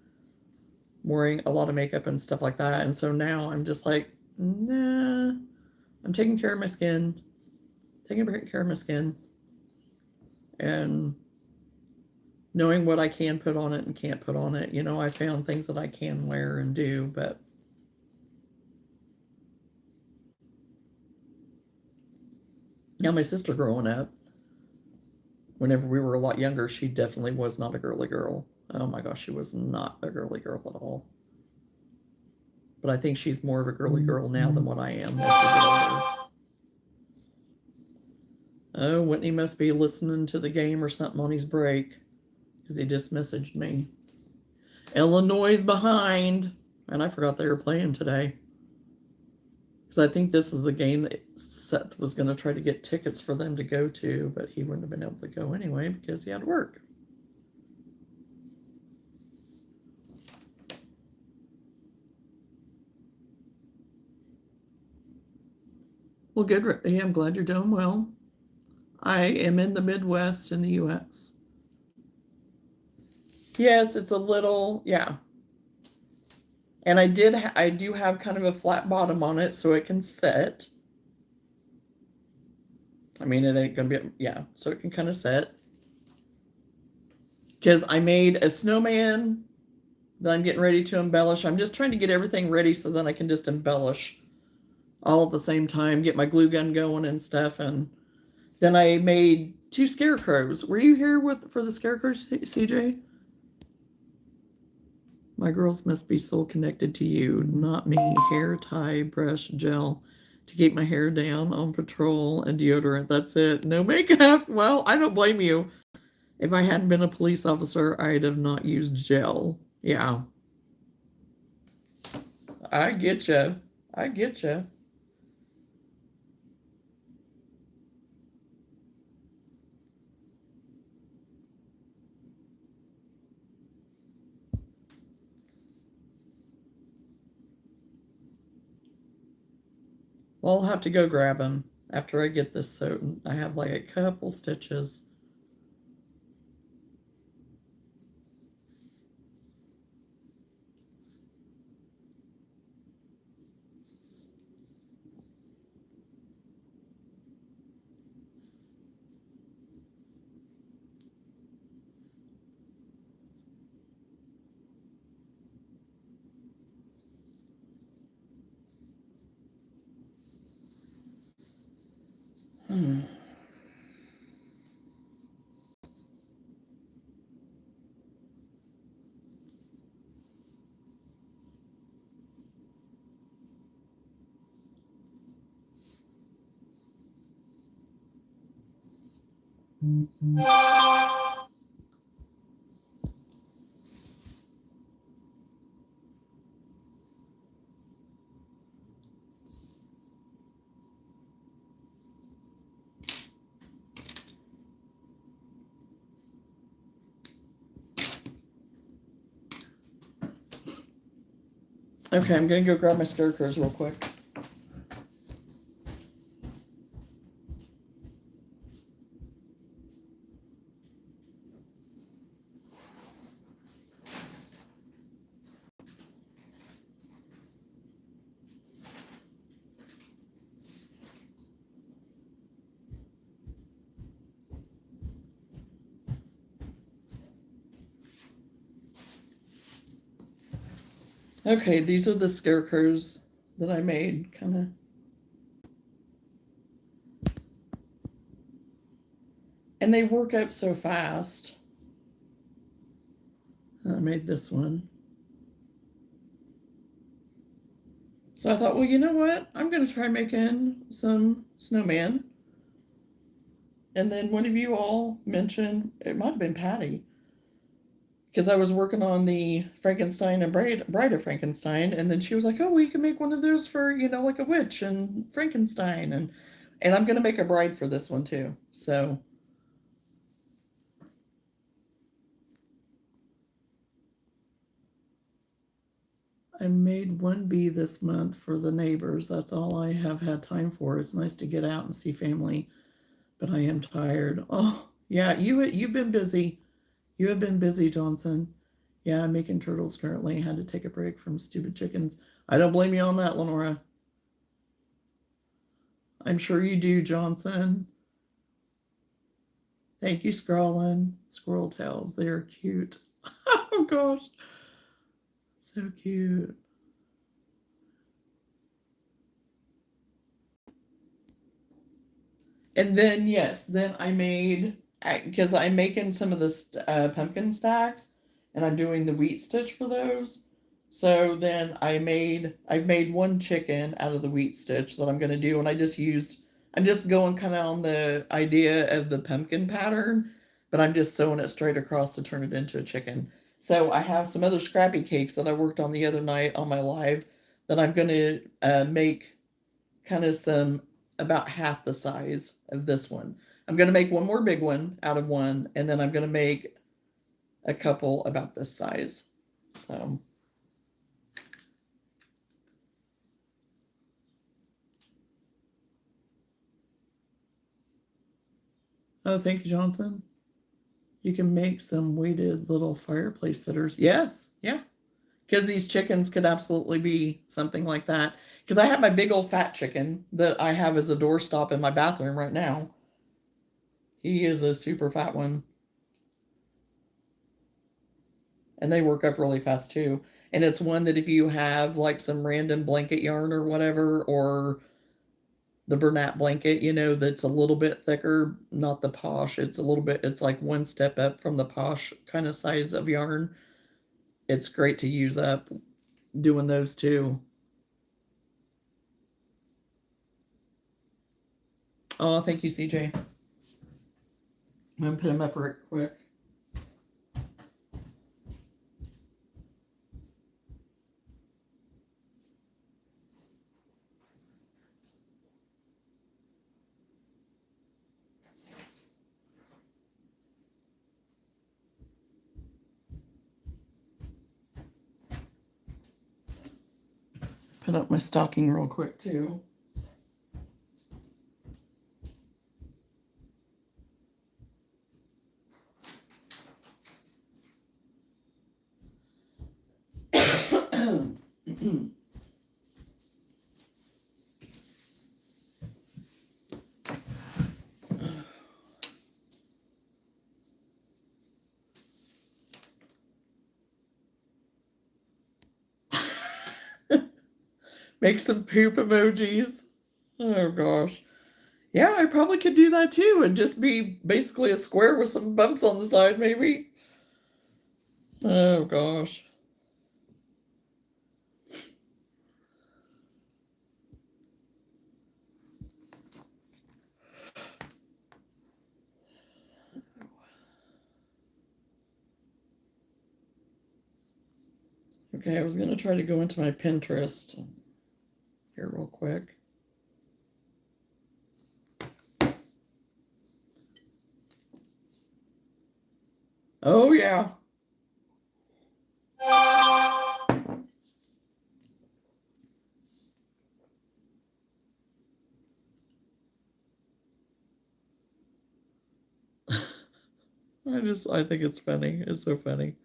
wearing a lot of makeup and stuff like that. And so now I'm just like, nah, I'm taking care of my skin, taking care of my skin, and knowing what I can put on it and can't put on it. You know, I found things that I can wear and do, but now my sister growing up, whenever we were a lot younger, she definitely was not a girly girl. Oh my gosh, she was not a girly girl at all. But I think she's more of a girly girl now than what I am as we get older. Oh, Whitney must be listening to the game or something on his break, because he just messaged me. Illinois behind, and I forgot they were playing today. Because I think this is the game that Seth was going to try to get tickets for them to go to, but he wouldn't have been able to go anyway because he had to work. Well, good. Hey, I'm glad you're doing well. I am in the Midwest in the U.S. Yes, it's a little, yeah. And I do have kind of a flat bottom on it so it can set. I mean, it ain't gonna be, yeah, so it can kind of set. Because I made a snowman that I'm getting ready to embellish. I'm just trying to get everything ready so then I can just embellish all at the same time, get my glue gun going and stuff. And then I made 2 scarecrows. Were you here for the scarecrows, CJ? My girls must be soul connected to you, not me. Hair tie, brush, gel to keep my hair down, on patrol, and deodorant. That's it. No makeup. Well, I don't blame you. If I hadn't been a police officer, I'd have not used gel. Yeah. I get you. I get you. Well, I'll have to go grab them after I get this sewed. I have like a couple stitches. Hmm. Okay, I'm gonna go grab my scarecrows real quick. Okay, these are the scarecrows that I made, kind of. And they work up so fast. I made this one. So I thought, well, you know what? I'm going to try making some snowman. And then one of you all mentioned, it might have been Patty, because I was working on the Frankenstein and Bride of Frankenstein, and then she was like, "Oh, well, you can make one of those for like a witch and Frankenstein," and I'm gonna make a bride for this one too. So I made one bee this month for the neighbors. That's all I have had time for. It's nice to get out and see family, but I am tired. Oh yeah, you've been busy. You have been busy, Johnson. Yeah, I'm making turtles currently. I had to take a break from stupid chickens. I don't blame you on that, Lenora. I'm sure you do, Johnson. Thank you, Scrawlin. Squirrel tails. They are cute. Oh gosh. So cute. And then, yes, then I made, because I'm making some of the pumpkin stacks and I'm doing the wheat stitch for those. So then I've made one chicken out of the wheat stitch that I'm going to do. And I'm just going kind of on the idea of the pumpkin pattern, but I'm just sewing it straight across to turn it into a chicken. So I have some other scrappy cakes that I worked on the other night on my live that I'm going to make kind of some about half the size of this one. I'm going to make one more big one out of one, and then I'm going to make a couple about this size. So, oh, thank you, Johnson. You can make some weighted little fireplace sitters. Yes, yeah, because these chickens could absolutely be something like that. Because I have my big old fat chicken that I have as a doorstop in my bathroom right now. He is a super fat one. And they work up really fast too. And it's one that if you have like some random blanket yarn or whatever, or the Bernat blanket, that's a little bit thicker, not the posh, it's like one step up from the posh kind of size of yarn. It's great to use up doing those too. Oh, thank you, CJ. I'm gonna put them up real quick. Put up my stocking real quick too. Make some poop emojis. Oh gosh. Yeah, I probably could do that too and just be basically a square with some bumps on the side, maybe. Oh gosh. Okay, I was going to try to go into my Pinterest here real quick. Oh, yeah. I think it's funny. It's so funny.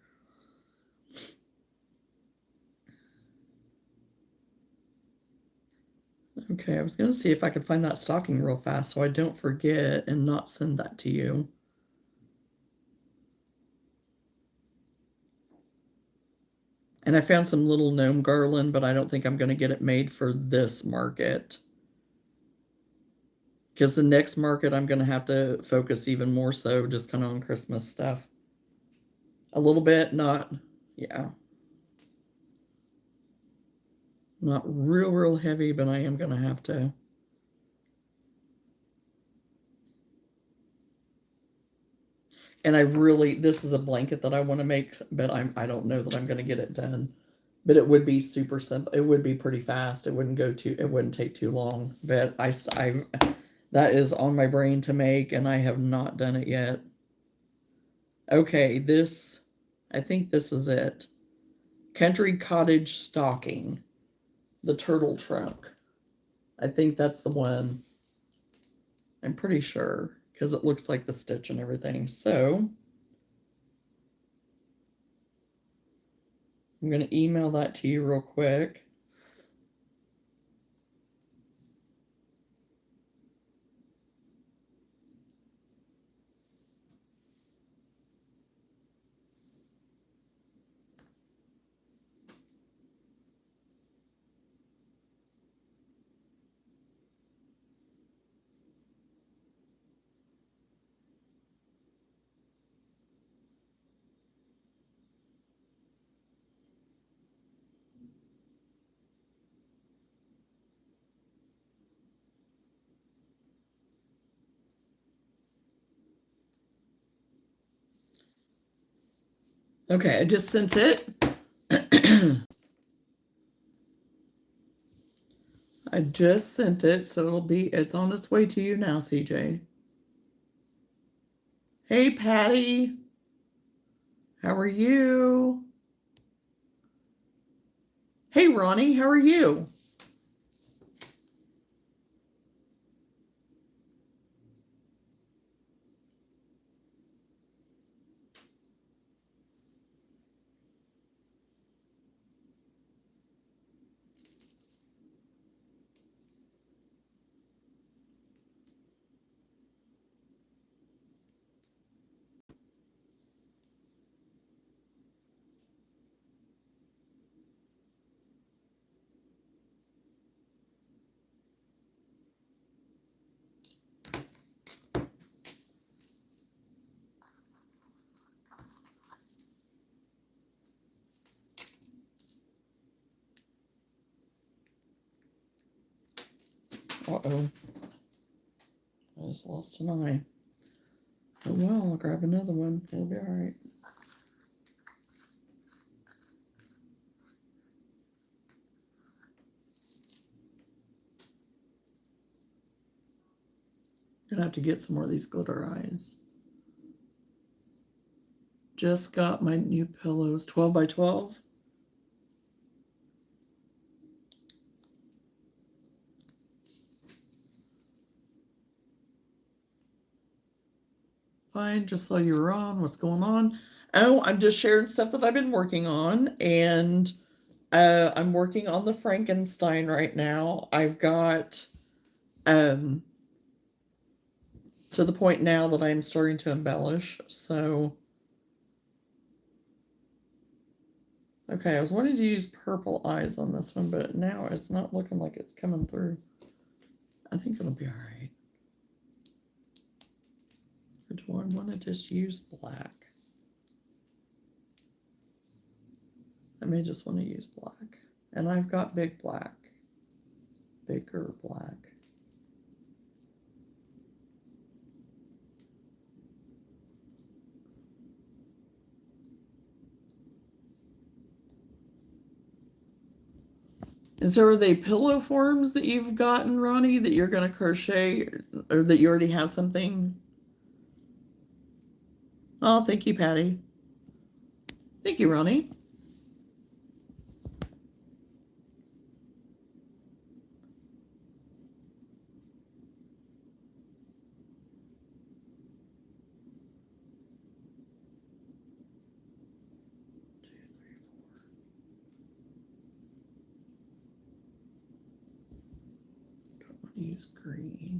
Okay, I was going to see if I could find that stocking real fast so I don't forget and not send that to you. And I found some little gnome garland, but I don't think I'm going to get it made for this market. Because the next market, I'm going to have to focus even more so just kind of on Christmas stuff. A little bit, not, yeah. Not real heavy, but I am going to have to. And this is a blanket that I want to make, but I don't know that I'm going to get it done. But it would be super simple. It would be pretty fast. It wouldn't take too long. But that is on my brain to make, and I have not done it yet. Okay, I think this is it. Country Cottage Stocking, the turtle trunk. I think that's the one. I'm pretty sure, because it looks like the stitch and everything. So I'm going to email that to you real quick. Okay, I just sent it. I just sent it, so it's on its way to you now, CJ. Hey, Patty. How are you? Hey, Ronnie, how are you? Uh-oh. I just lost an eye. Oh, well, I'll grab another one. It'll be all right. Gonna have to get some more of these glitter eyes. Just got my new pillows, 12 by 12. Fine, just saw you were on. What's going on? Oh, I'm just sharing stuff that I've been working on, and I'm working on the Frankenstein right now. I've got um to the point now that I'm starting to embellish. So, okay, I was wanting to use purple eyes on this one, but now it's not looking like it's coming through. I think it'll be all right. Or do I want to just use black? I may just want to use black. And I've got big black. Bigger black. And so are they pillow forms that you've gotten, Ronnie, that you're going to crochet, or that you already have something? Oh, thank you, Patty. Thank you, Ronnie. Use green.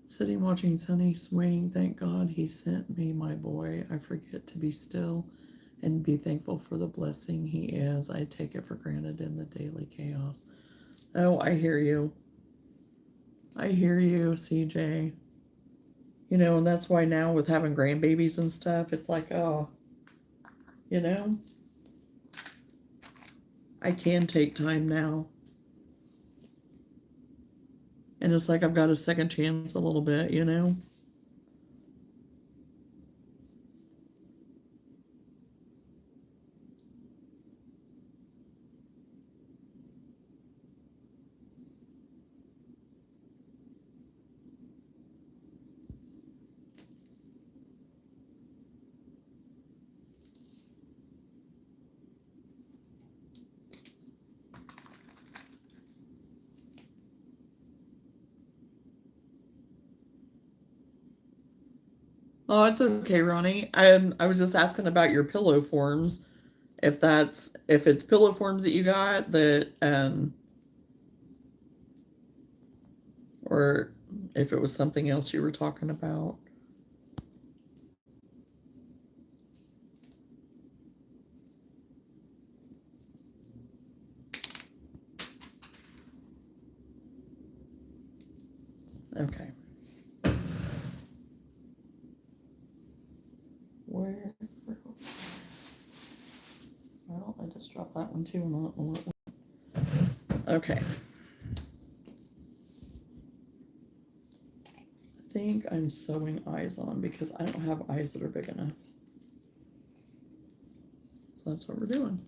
Sitting watching Sunny swing, thank God he sent me my boy. I forget to be still and be thankful for the blessing he is. I take it for granted in the daily chaos. Oh, I hear you. I hear you, CJ. You know, and that's why now with having grandbabies and stuff, it's like, oh, you know, I can take time now. And it's like I've got a second chance a little bit, you know? Oh, it's okay, Ronnie. I was just asking about your pillow forms. If it's pillow forms that you got that or if it was something else you were talking about. Okay. Where? Well, I just dropped that one too. Okay. I think I'm sewing eyes on because I don't have eyes that are big enough. So that's what we're doing.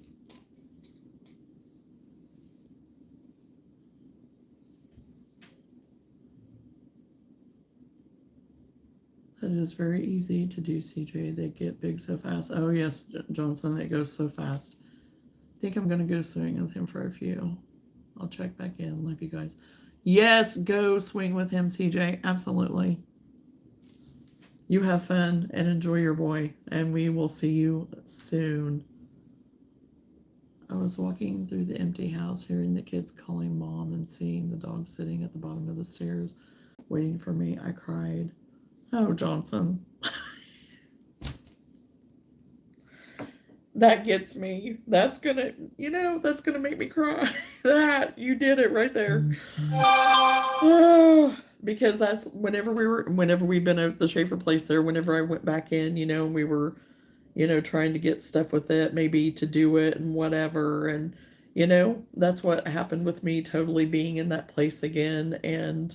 That is very easy to do, CJ. They get big so fast. Oh, yes, Johnson, it goes so fast. I think I'm going to go swimming with him for a few. I'll check back in. Love you guys. Yes, go swing with him, CJ. Absolutely. You have fun and enjoy your boy, and we will see you soon. I was walking through the empty house, hearing the kids calling mom and seeing the dog sitting at the bottom of the stairs waiting for me. I cried. Oh, Johnson. That gets me. That's gonna, that's gonna make me cry. That, you did it right there. Oh, because that's whenever we've been at the Schaefer place there, whenever I went back in, and we were, trying to get stuff with it, maybe to do it and whatever. And, that's what happened with me totally being in that place again and,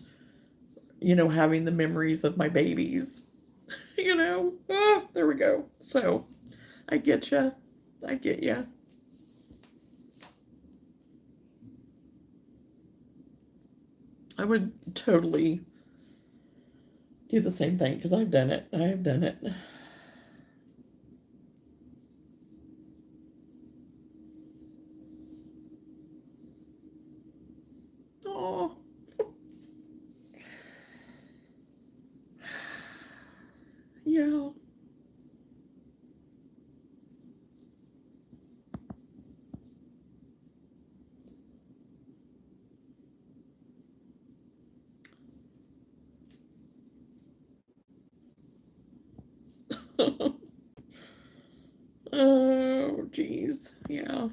having the memories of my babies, there we go. So I get you. I get you. I would totally do the same thing because I've done it. I have done it. Oh. Yeah. Oh, geez. Yeah.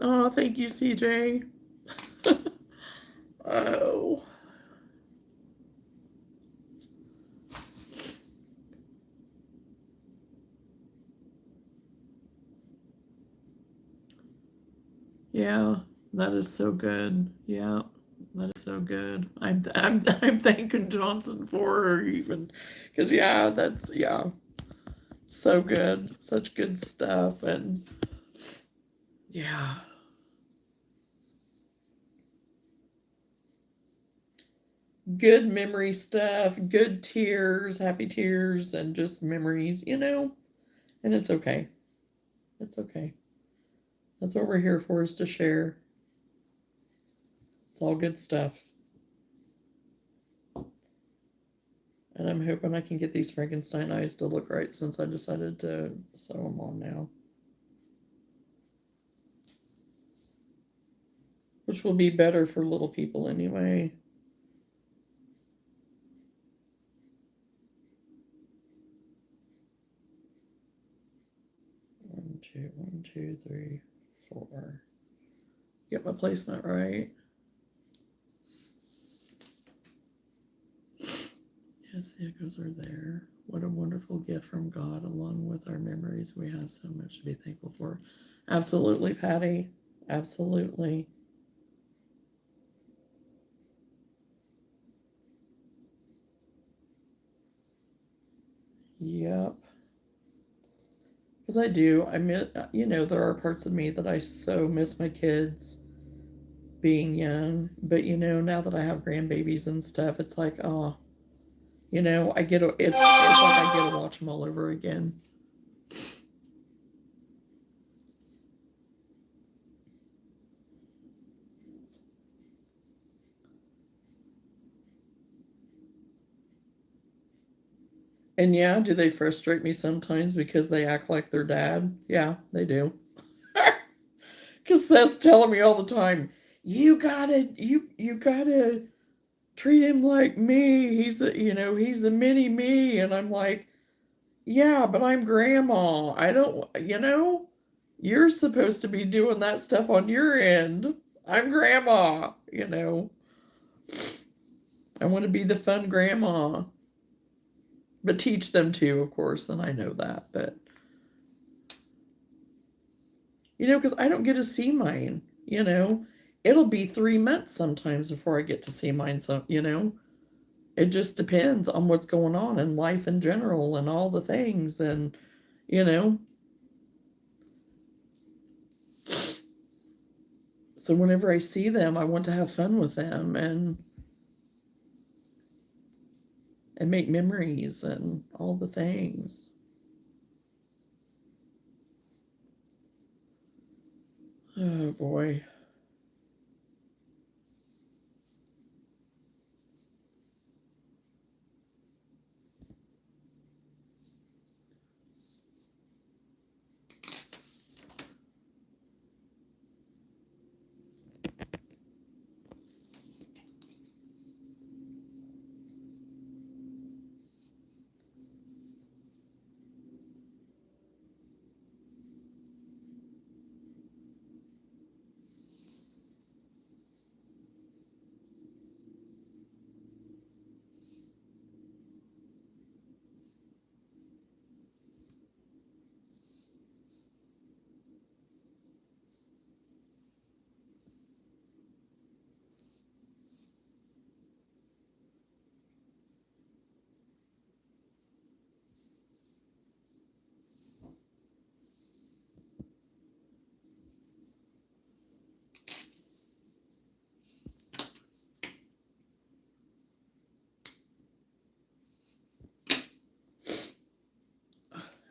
Oh, thank you, CJ. Oh. Yeah, that is so good. Yeah, that is so good. I'm thanking Johnson for her even, because yeah, that's yeah, so good, such good stuff, and yeah, good memory stuff, good tears, happy tears, and just memories, and it's okay. It's okay. That's what we're here for, is to share. It's all good stuff. And I'm hoping I can get these Frankenstein eyes to look right since I decided to sew them on now. Which will be better for little people anyway. One, two, three, four. Get my placement right. Yes, the echoes are there. What a wonderful gift from God, along with our memories. We have so much to be thankful for. Absolutely, Patty. Absolutely. Yep. Because I do. I miss, there are parts of me that I so miss my kids being young. But, now that I have grandbabies and stuff, it's like, oh, I get it's like I get to watch them all over again. And yeah, do they frustrate me sometimes because they act like their dad? Yeah, they do. Because Seth's telling me all the time, you gotta treat him like me. He's a mini me, and I'm like, yeah, but I'm grandma. I don't, you're supposed to be doing that stuff on your end. I'm grandma. I want to be the fun grandma, but teach them too, of course, and I know that, but because I don't get to see mine, it'll be 3 months sometimes before I get to see mine. So, it just depends on what's going on in life in general and all the things. And, you know, so whenever I see them, I want to have fun with them and make memories and all the things. Oh boy.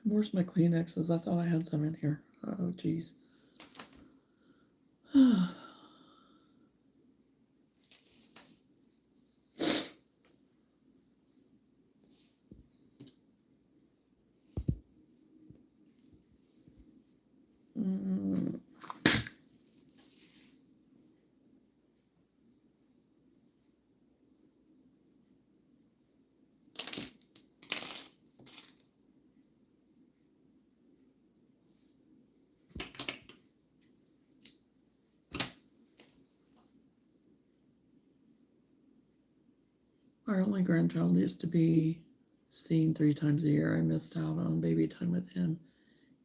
Where's my Kleenexes? I thought I had some in here. Oh, geez. Our only grandchild used to be seen 3 times a year. I missed out on baby time with him.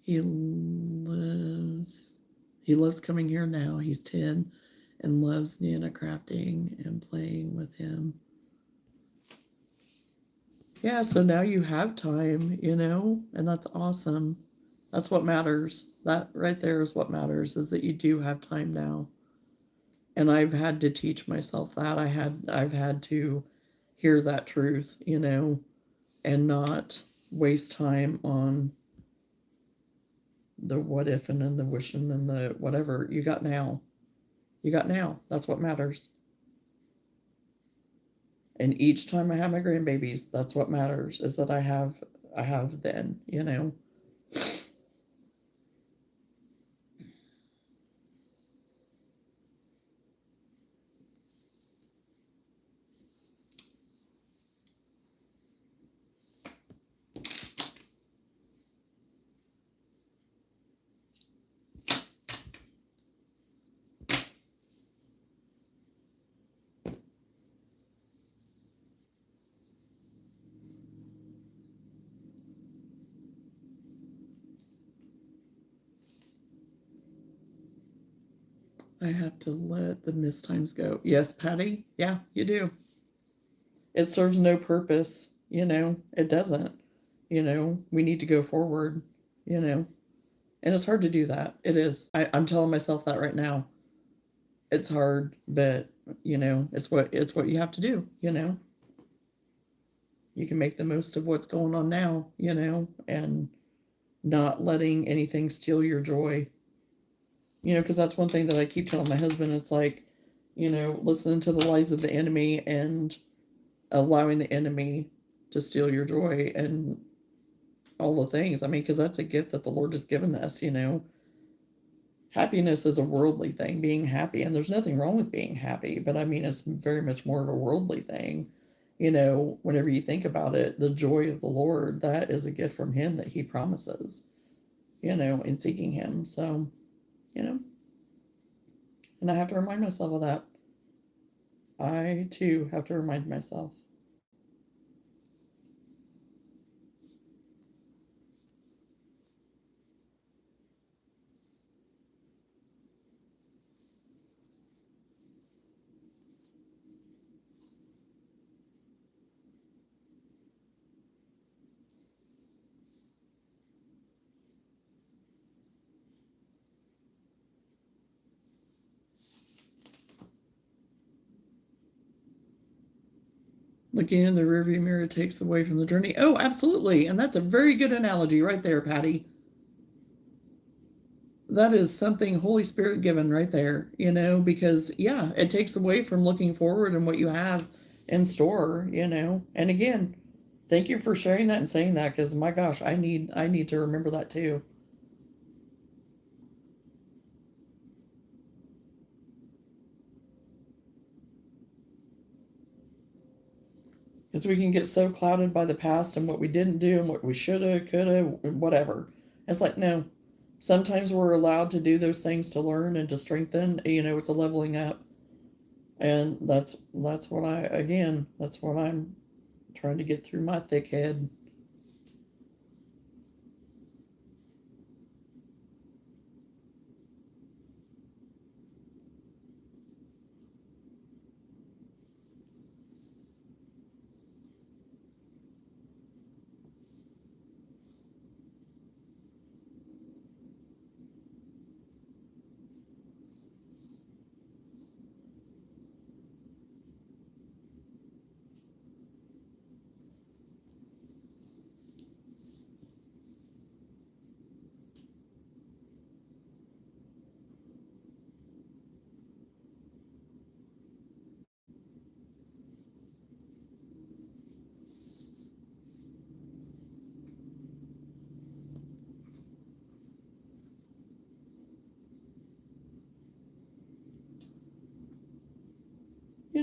He lives he loves coming here now. He's 10 and loves Nana crafting and playing with him. Yeah, so now you have time, and that's awesome. That's what matters. That right there is what matters, is that you do have time now. And I've had to teach myself that. I've had to hear that truth, and not waste time on the what if and then the wishing and the whatever. You got now. You got now. That's what matters. And each time I have my grandbabies, that's what matters, is that I have then. I have to let the missed times go. Yes, Patty. Yeah, you do. It serves no purpose. It doesn't. We need to go forward. You know, and it's hard to do that. It is. I'm telling myself that right now. It's hard, but it's what you have to do. You can make the most of what's going on now. And not letting anything steal your joy. Because that's one thing that I keep telling my husband. It's like, listening to the lies of the enemy and allowing the enemy to steal your joy and all the things. I mean, because that's a gift that the Lord has given us. Happiness is a worldly thing, being happy, and there's nothing wrong with being happy, but I mean, it's very much more of a worldly thing. Whenever you think about it, the joy of the Lord, that is a gift from Him that He promises, in seeking Him. So, you know, and I have to remind myself of that. I too have to remind myself. Looking in the rearview mirror takes away from the journey. Oh, absolutely. And that's a very good analogy right there, Patty. That is something Holy Spirit given right there, because yeah, it takes away from looking forward and what you have in store. And again, thank you for sharing that and saying that, because my gosh, I need to remember that too. Because we can get so clouded by the past and what we didn't do and what we shoulda, coulda, whatever. It's like, no. Sometimes we're allowed to do those things to learn and to strengthen. It's a leveling up, and that's what that's what I'm trying to get through my thick head.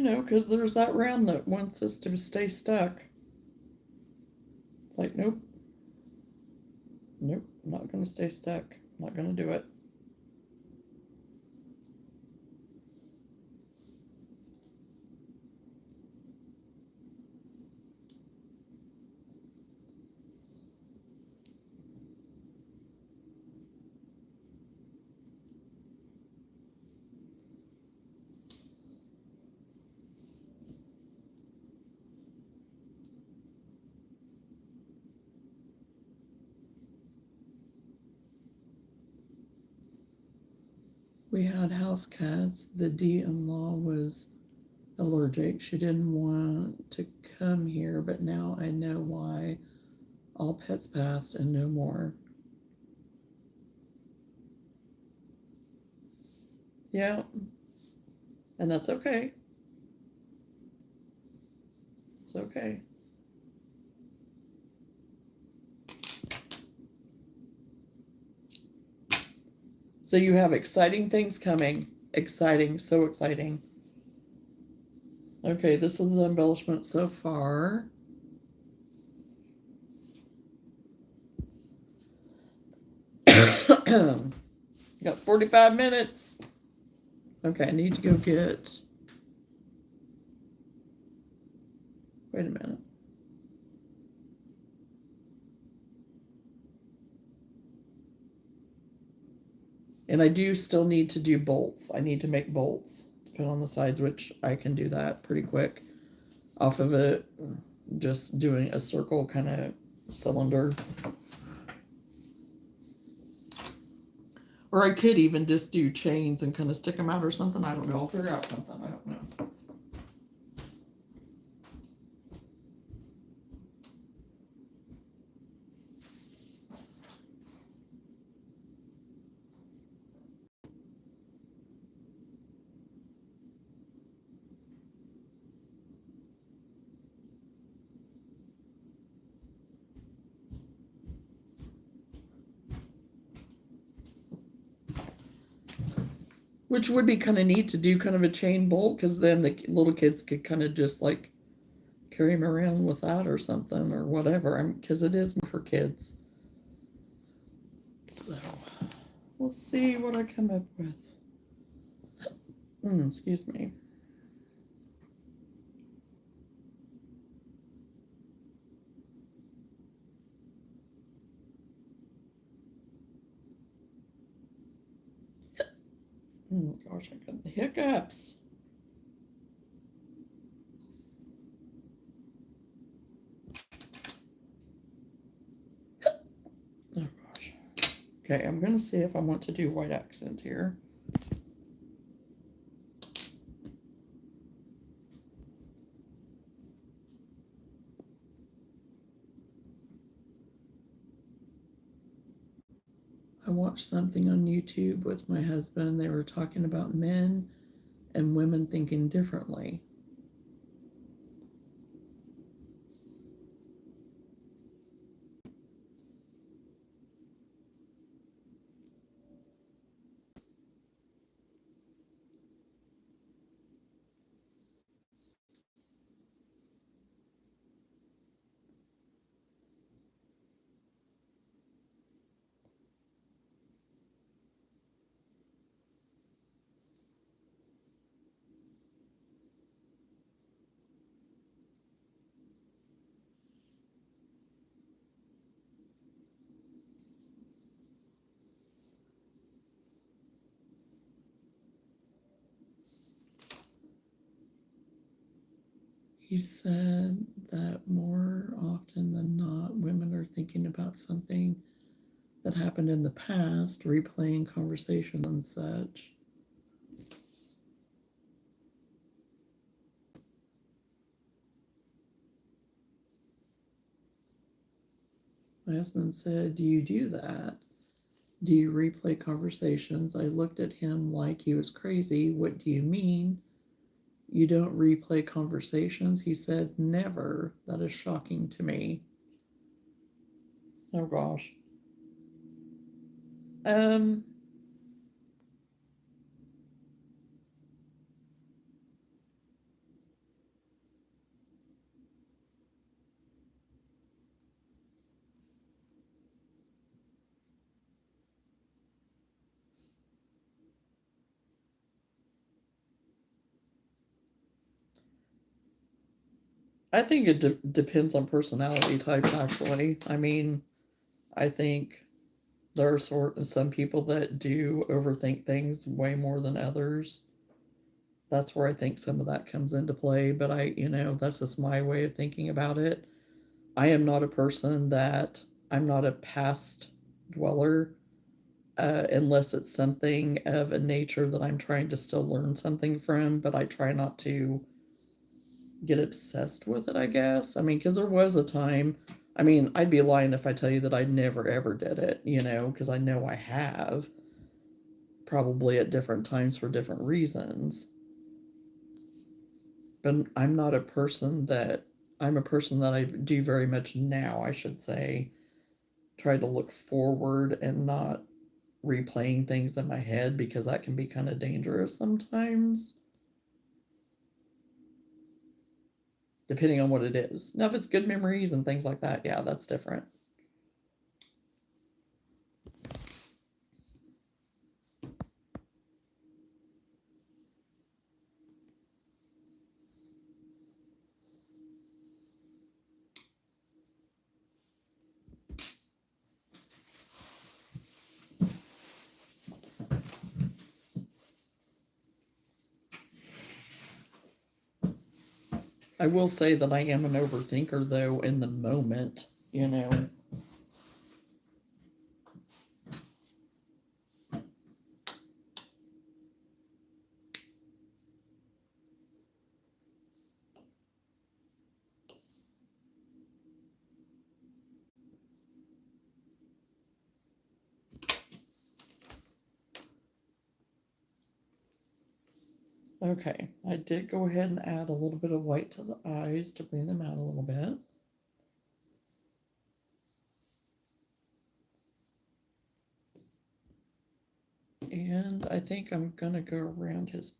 Because there's that round that wants us to stay stuck. It's like, nope, nope, I'm not going to stay stuck. I'm not going to do it. We had house cats. The D-in-law was allergic. She didn't want to come here, but now I know why. All pets passed and no more. Yeah, and that's okay. It's okay. So you have exciting things coming. Exciting, so exciting. Okay, this is the embellishment so far. Got 45 minutes. Okay, I need to go get. Wait a minute. And I do still need to do bolts. I need to make bolts to put on the sides, which I can do that pretty quick off of it. Just doing a circle kind of cylinder. Or I could even just do chains and kind of stick them out or something. I don't know. I'll figure out something. I don't know. Which would be kind of neat to do kind of a chain bolt, because then the little kids could kind of just like carry them around with that or something or whatever. Because it is for kids. So we'll see what I come up with. Excuse me. Oh gosh, I got the hiccups. Oh gosh. Okay, I'm going to see if I want to do white accent here. I watched something on YouTube with my husband. They were talking about men and women thinking differently. He said that more often than not, women are thinking about something that happened in the past, replaying conversations and such. My husband said, "Do you do that? Do you replay conversations?" I looked at him like he was crazy. What do you mean? You don't replay conversations? He said, "Never." That is shocking to me. Oh gosh. Um, I think it depends on personality types, actually. I mean, I think there are some people that do overthink things way more than others. That's where I think some of that comes into play. But that's just my way of thinking about it. I am not a person that I'm not a past dweller. unless it's something of a nature that I'm trying to still learn something from, but I try not to get obsessed with it, I guess. I mean, because there was a time, I mean, I'd be lying if I tell you that I never ever did it, because I know I have, probably at different times for different reasons. But I'm a person that I do very much now, I should say, try to look forward and not replaying things in my head because that can be kind of dangerous sometimes, depending on what it is. Now, if it's good memories and things like that, yeah, that's different. I will say that I am an overthinker, though, in the moment. Okay, I did go ahead and add a little bit of white to the eyes to bring them out a little bit. And I think I'm going to go around his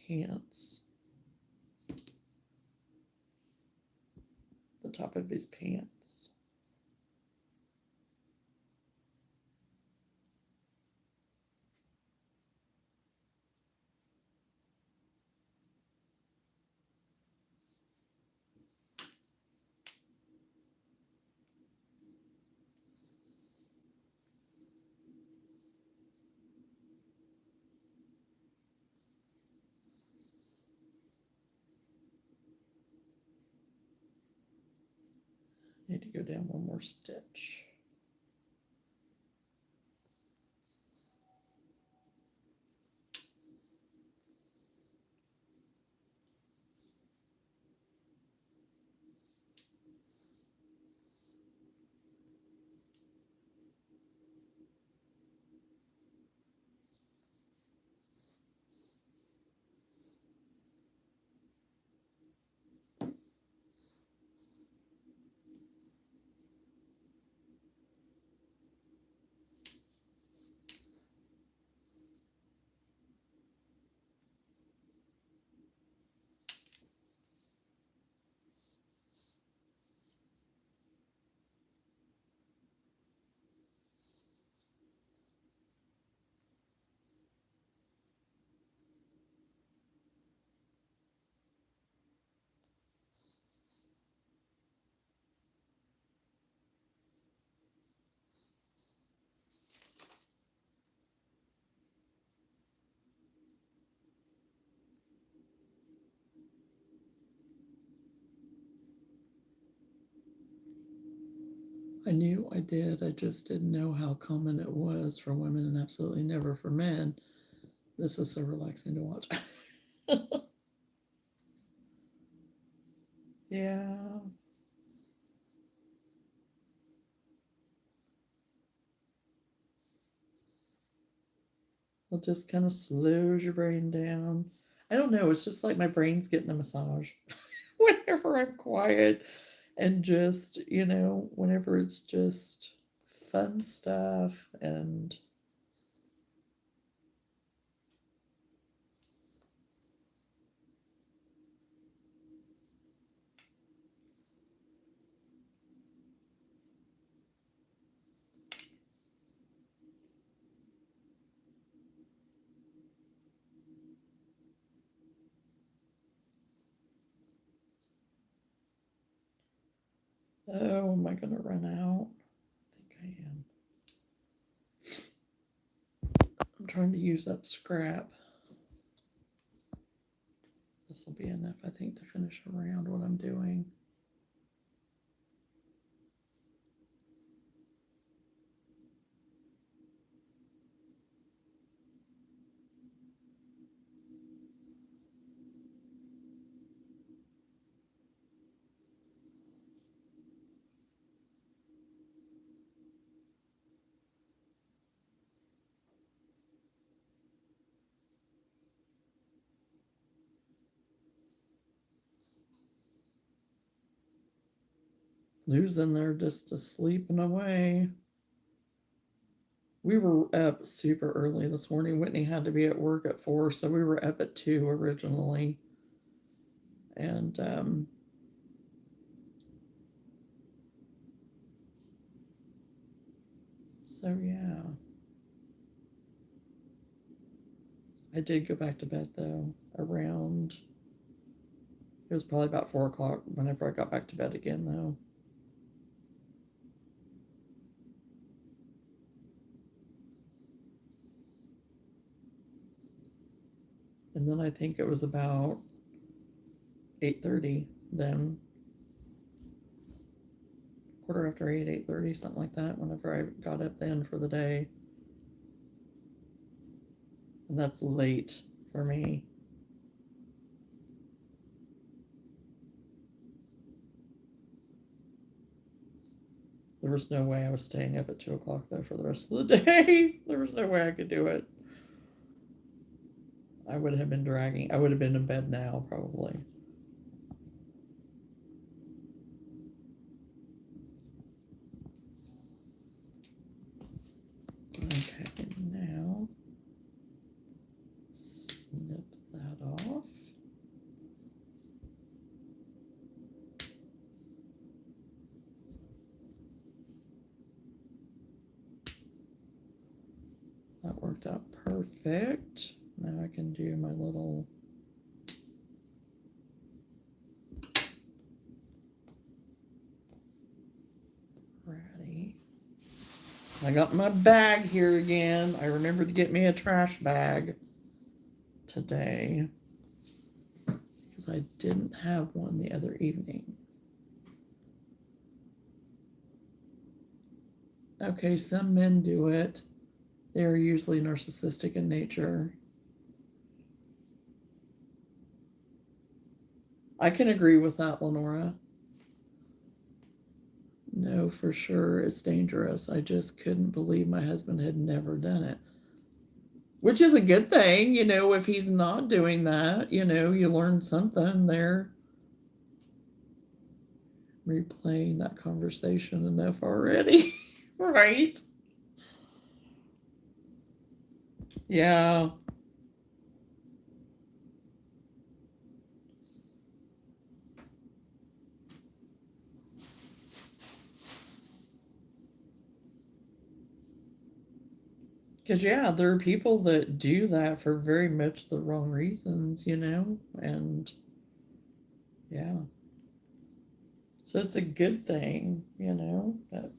pants, the top of his pants. Need to go down one more stitch. I knew I did. I just didn't know how common it was for women and absolutely never for men. This is so relaxing to watch. Yeah. It just kind of slows your brain down. I don't know. It's just like my brain's getting a massage whenever I'm quiet and just, whenever it's just fun stuff and oh, am I going to run out? I think I am. I'm trying to use up scrap. This will be enough, I think, to finish around what I'm doing. Lou's in there just sleeping away. We were up super early this morning. Whitney had to be at work at 4, so we were up at 2 originally. And so yeah. I did go back to bed though around, it was probably about 4 o'clock whenever I got back to bed again though. And then I think it was about 8:30 then, quarter after 8, 8:30, something like that, whenever I got up then for the day. And that's late for me. There was no way I was staying up at 2 o'clock though for the rest of the day. There was no way I could do it. I would have been dragging. I would have been in bed now probably. Okay, now snip that off. That worked out perfect. Now I can do my little ratty. I got my bag here again. I remembered to get me a trash bag today because I didn't have one the other evening. Okay, some men do it. They're usually narcissistic in nature. I can agree with that, Lenora. No, for sure, it's dangerous. I just couldn't believe my husband had never done it. Which is a good thing, if he's not doing that, you learn something there. Replaying that conversation enough already, right? Yeah. Because, yeah, there are people that do that for very much the wrong reasons, and yeah. So it's a good thing, but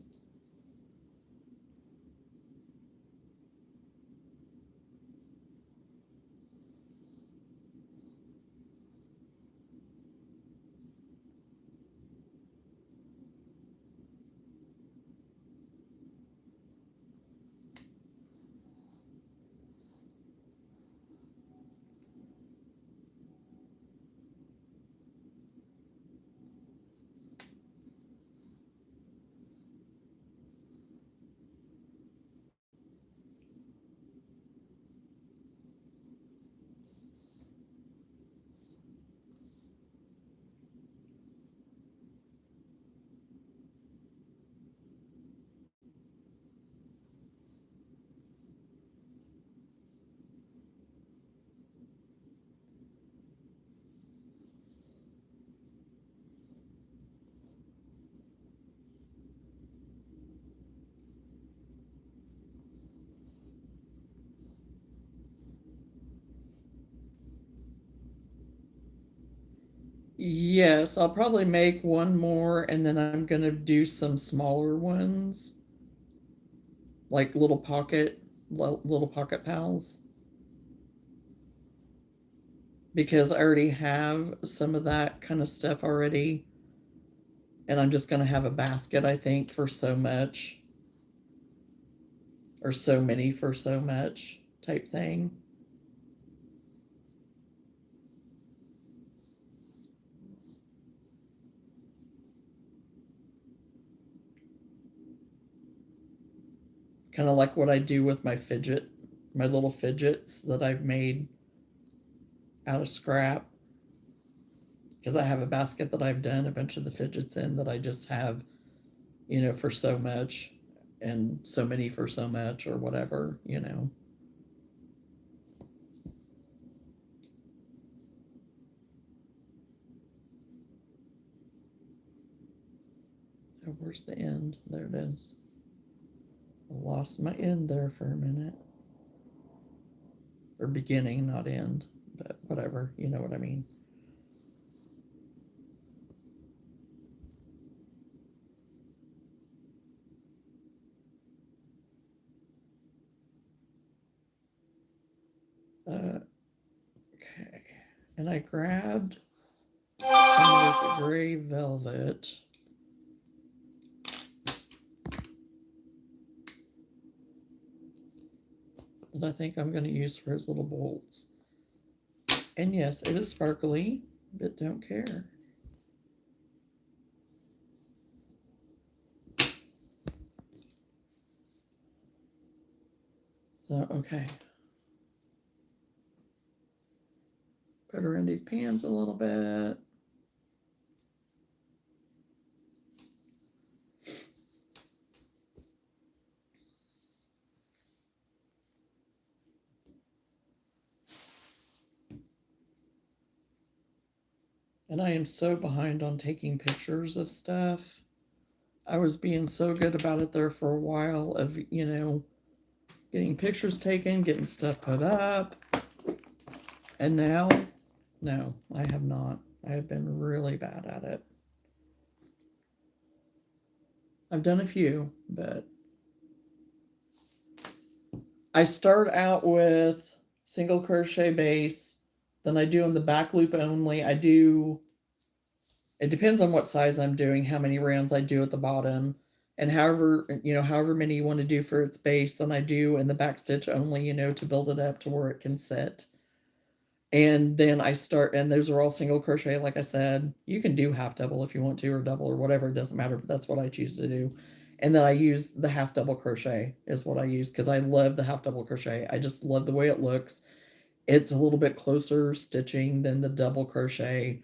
yes, I'll probably make one more and then I'm going to do some smaller ones, like little pocket pals, because I already have some of that kind of stuff already. And I'm just going to have a basket, I think, for so much, or so many for so much type thing. Kind of like what I do with my little fidgets that I've made out of scrap. Because I have a basket that I've done a bunch of the fidgets in that I just have for so much and so many for so much or whatever. Oh, where's the end? There it is. I lost my end there for a minute. Or beginning, not end, but whatever, you know what I mean. Okay, and I grabbed some of this gray velvet. That I think I'm going to use for his little bolts. And yes, it is sparkly, but don't care. So, okay. Put her in these pans a little bit. And I am so behind on taking pictures of stuff. I was being so good about it there for a while of, getting pictures taken, getting stuff put up. And now, no, I have not. I have been really bad at it. I've done a few, but I start out with single crochet base, then I do in the back loop only. It depends on what size I'm doing, how many rounds I do at the bottom, and however many you want to do for its base, then I do in the back stitch only, to build it up to where it can sit. And then I start, and those are all single crochet, like I said. You can do half double if you want to, or double, or whatever, it doesn't matter, but that's what I choose to do. And then I use the half double crochet, is what I use, because I love the half double crochet. I just love the way it looks. It's a little bit closer stitching than the double crochet.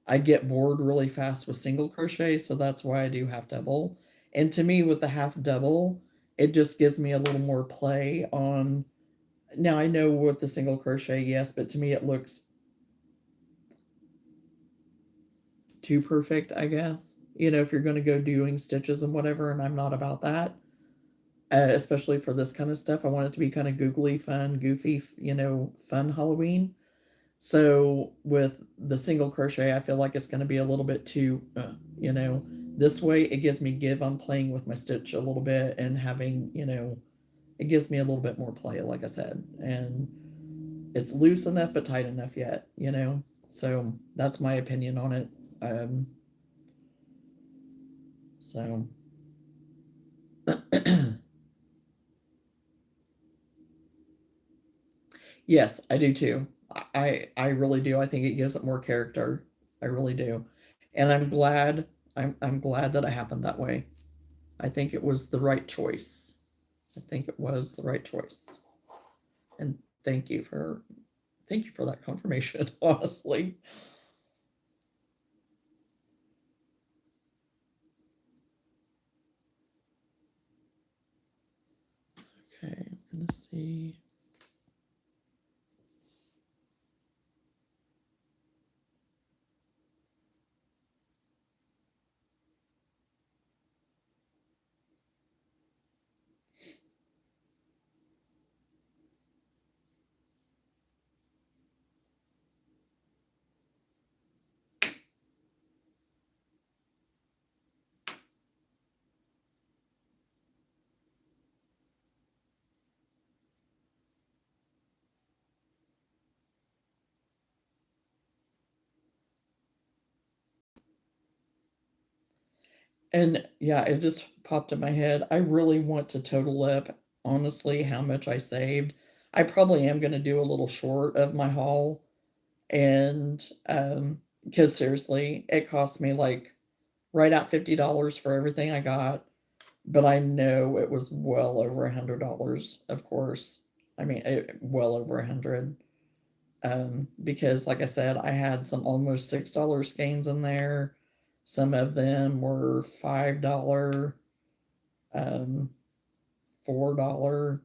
I get bored really fast with single crochet, so that's why I do half double. And to me, with the half double, it just gives me a little more play on. Now I know with the single crochet, yes, but to me it looks too perfect, I guess. If you're going to go doing stitches and whatever, and I'm not about that, especially for this kind of stuff. I want it to be kind of googly, fun, goofy, fun Halloween. So with the single crochet, I feel like it's going to be a little bit too, this way it gives me give on playing with my stitch a little bit and having, it gives me a little bit more play, like I said. And it's loose enough but tight enough yet. So that's my opinion on it. So yes, I do too. I really do. I think it gives it more character. I really do. And I'm glad that it happened that way. I think it was the right choice. I think it was the right choice. And thank you for that confirmation, honestly. Okay, I'm gonna see. And yeah, it just popped in my head. I really want to total up, honestly, how much I saved. I probably am going to do a little short of my haul. And because seriously, it cost me like right at $50 for everything I got. But I know it was well over $100, of course. I mean, well over 100. Because like I said, I had some almost $6 skeins in there. Some of them were $5. $4.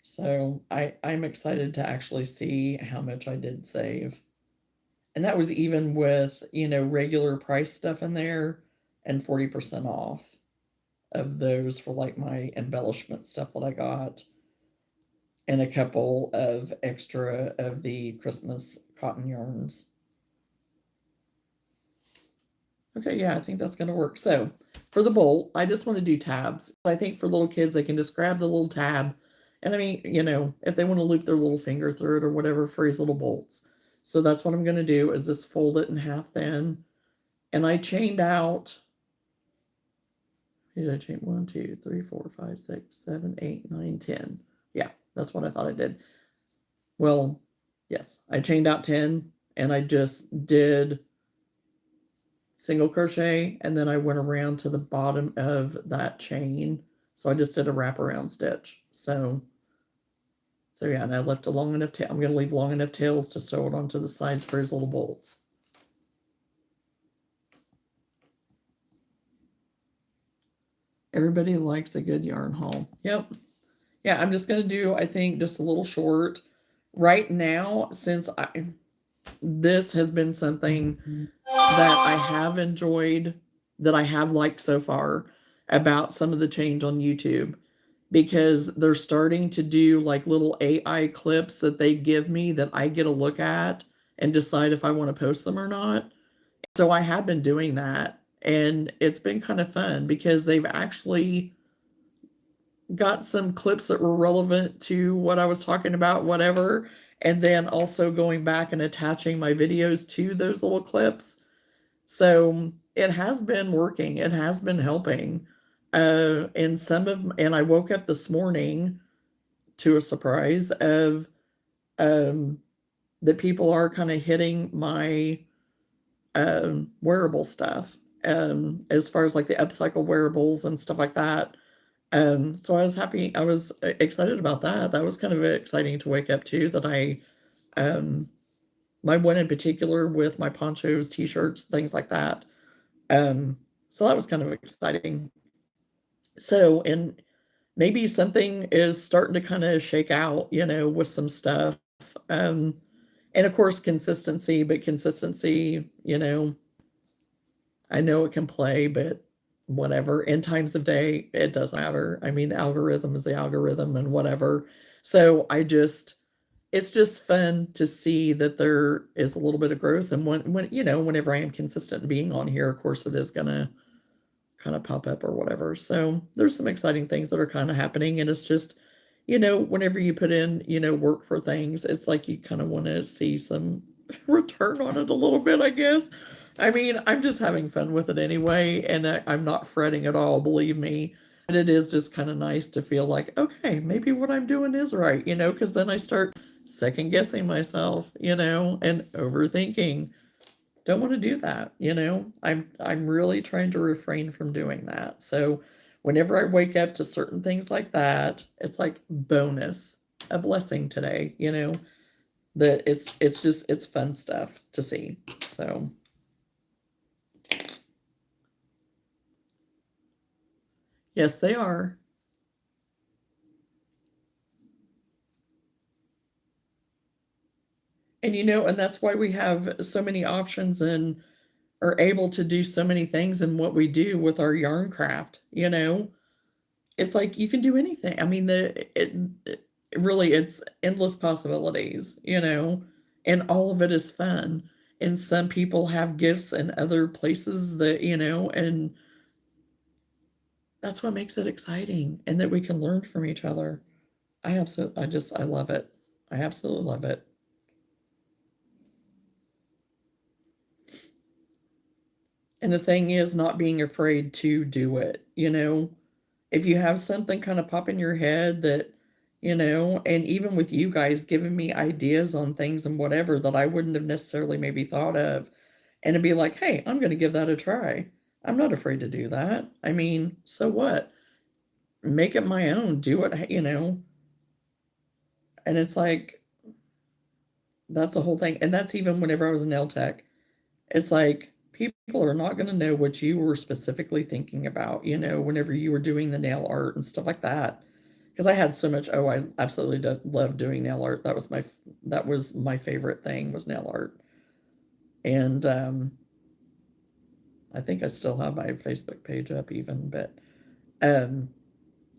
So I'm excited to actually see how much I did save. And that was even with, regular price stuff in there and 40% off of those for like my embellishment stuff that I got and a couple of extra of the Christmas cotton yarns. Okay, yeah, I think that's going to work. So for the bowl, I just want to do tabs. I think for little kids, they can just grab the little tab. And I mean, if they want to loop their little finger through it or whatever for these little bolts. So that's what I'm going to do is just fold it in half then. And I chained out, did I chain 1, 2, 3, 4, 5, 6, 7, 8, 9, 10. Yeah, that's what I thought I did. Well, yes, I chained out 10 and I just did single crochet and then I went around to the bottom of that chain. So I just did a wraparound stitch. So yeah, and I left a long enough tail. I'm going to leave long enough tails to sew it onto the sides for his little bolts. Everybody likes a good yarn haul. Yep. Yeah, I'm just going to do, I think, just a little short. Right now, since this has been something that I have enjoyed, that I have liked so far about some of the change on YouTube, because they're starting to do like little AI clips that they give me that I get a look at and decide if I want to post them or not. So I have been doing that, and it's been kind of fun because they've actually got some clips that were relevant to what I was talking about, whatever, and then also going back and attaching my videos to those little clips. So it has been working. It has been helping. And I woke up this morning to a surprise of that people are kind of hitting my wearable stuff, as far as like the upcycle wearables and stuff like that. So I was happy. I was excited about that. That was kind of exciting to wake up to, that my one in particular with my ponchos, t-shirts, things like that. So that was kind of exciting. So, and maybe something is starting to kind of shake out, with some stuff. And of course, consistency, but consistency, I know it can play, but whatever. In times of day, it does matter. I mean, the algorithm is the algorithm and whatever. So it's just fun to see that there is a little bit of growth. And whenever I am consistent in being on here, of course, it is going to kind of pop up or whatever. So there's some exciting things that are kind of happening. And it's just, whenever you put in, work for things, it's like you kind of want to see some return on it a little bit, I guess. I mean, I'm just having fun with it anyway, and I'm not fretting at all, believe me. And it is just kind of nice to feel like, okay, maybe what I'm doing is right, because then I start second guessing myself, and overthinking. Don't want to do that, I'm really trying to refrain from doing that. So whenever I wake up to certain things like that, it's like bonus, a blessing today, that it's fun stuff to see. So yes, they are. And and that's why we have so many options and are able to do so many things in what we do with our yarn craft, It's like you can do anything. I mean, it really, it's endless possibilities, and all of it is fun. And some people have gifts in other places that, and that's what makes it exciting, and that we can learn from each other. I love it. I absolutely love it. And the thing is, not being afraid to do it, if you have something kind of pop in your head that, and even with you guys giving me ideas on things and whatever that I wouldn't have necessarily maybe thought of, and to be like, hey, I'm going to give that a try. I'm not afraid to do that. I mean, so what? Make it my own, do it, and it's like, that's the whole thing. And that's even whenever I was a nail tech. It's like people are not going to know what you were specifically thinking about, you know, whenever you were doing the nail art and stuff like that. Because I had so much, I absolutely love doing nail art. That was my favorite thing, was nail art. And I think I still have my Facebook page up even, but um,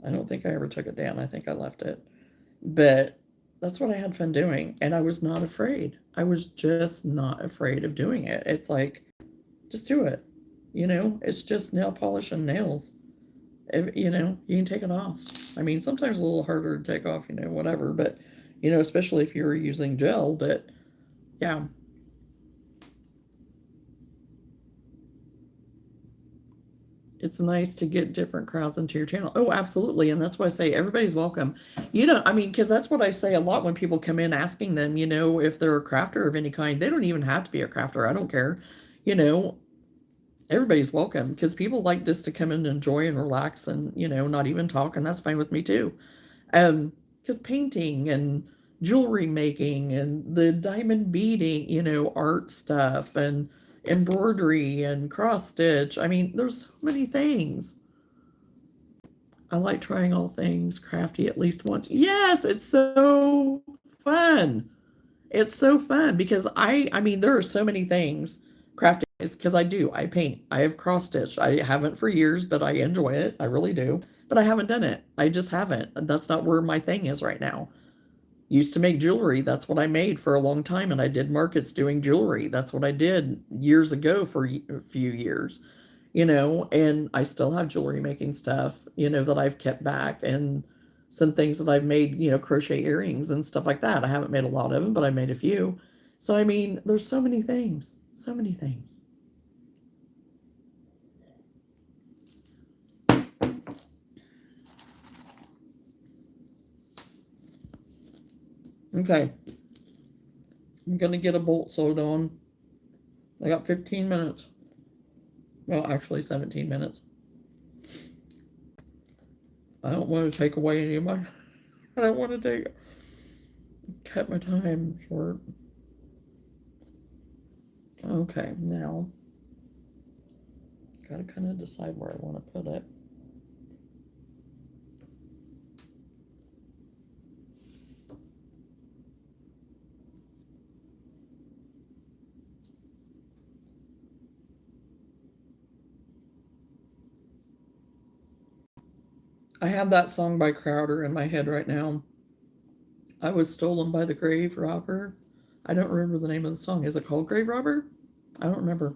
I don't think I ever took it down. I think I left it. But that's what I had fun doing. And I was not afraid. I was just not afraid of doing it. It's like, just do it. You know, it's just nail polish and nails. If, you know, you can take it off. I mean, sometimes a little harder to take off, you know, whatever. But, you know, especially if you're using gel. But yeah. It's nice to get different crowds into your channel. Oh, absolutely. And that's why I say everybody's welcome. You know, I mean, because that's what I say a lot when people come in asking them, you know, if they're a crafter of any kind. They don't even have to be a crafter. I don't care. You know, everybody's welcome because people like just to come in and enjoy and relax and, you know, not even talk. And that's fine with me too. Because painting and jewelry making and the diamond beading, you know, art stuff and embroidery and cross stitch. I mean, there's so many things. I like trying all things crafty at least once. Yes, it's so fun. It's so fun because I mean, there are so many things crafting is because I paint. I have cross stitch. I haven't for years, but I enjoy it. I really do. But I haven't done it. I just haven't. That's not where my thing is right now. Used to make jewelry. That's what I made for a long time, and I did markets doing jewelry. That's what I did years ago for a few years, you know, and I still have jewelry making stuff, you know, that I've kept back and some things that I've made, you know, crochet earrings and stuff like that. I haven't made a lot of them, but I made a few. So, I mean, there's so many things, so many things. Okay, I'm going to get a bolt sewed on. I got 15 minutes. Well, actually 17 minutes. I don't want to take away any of my, I don't want to cut my time short. Okay, now, gotta kind of decide where I want to put it. I have that song by Crowder in my head right now. I was stolen by the grave robber. I don't remember the name of the song. Is it called Grave Robber? I don't remember.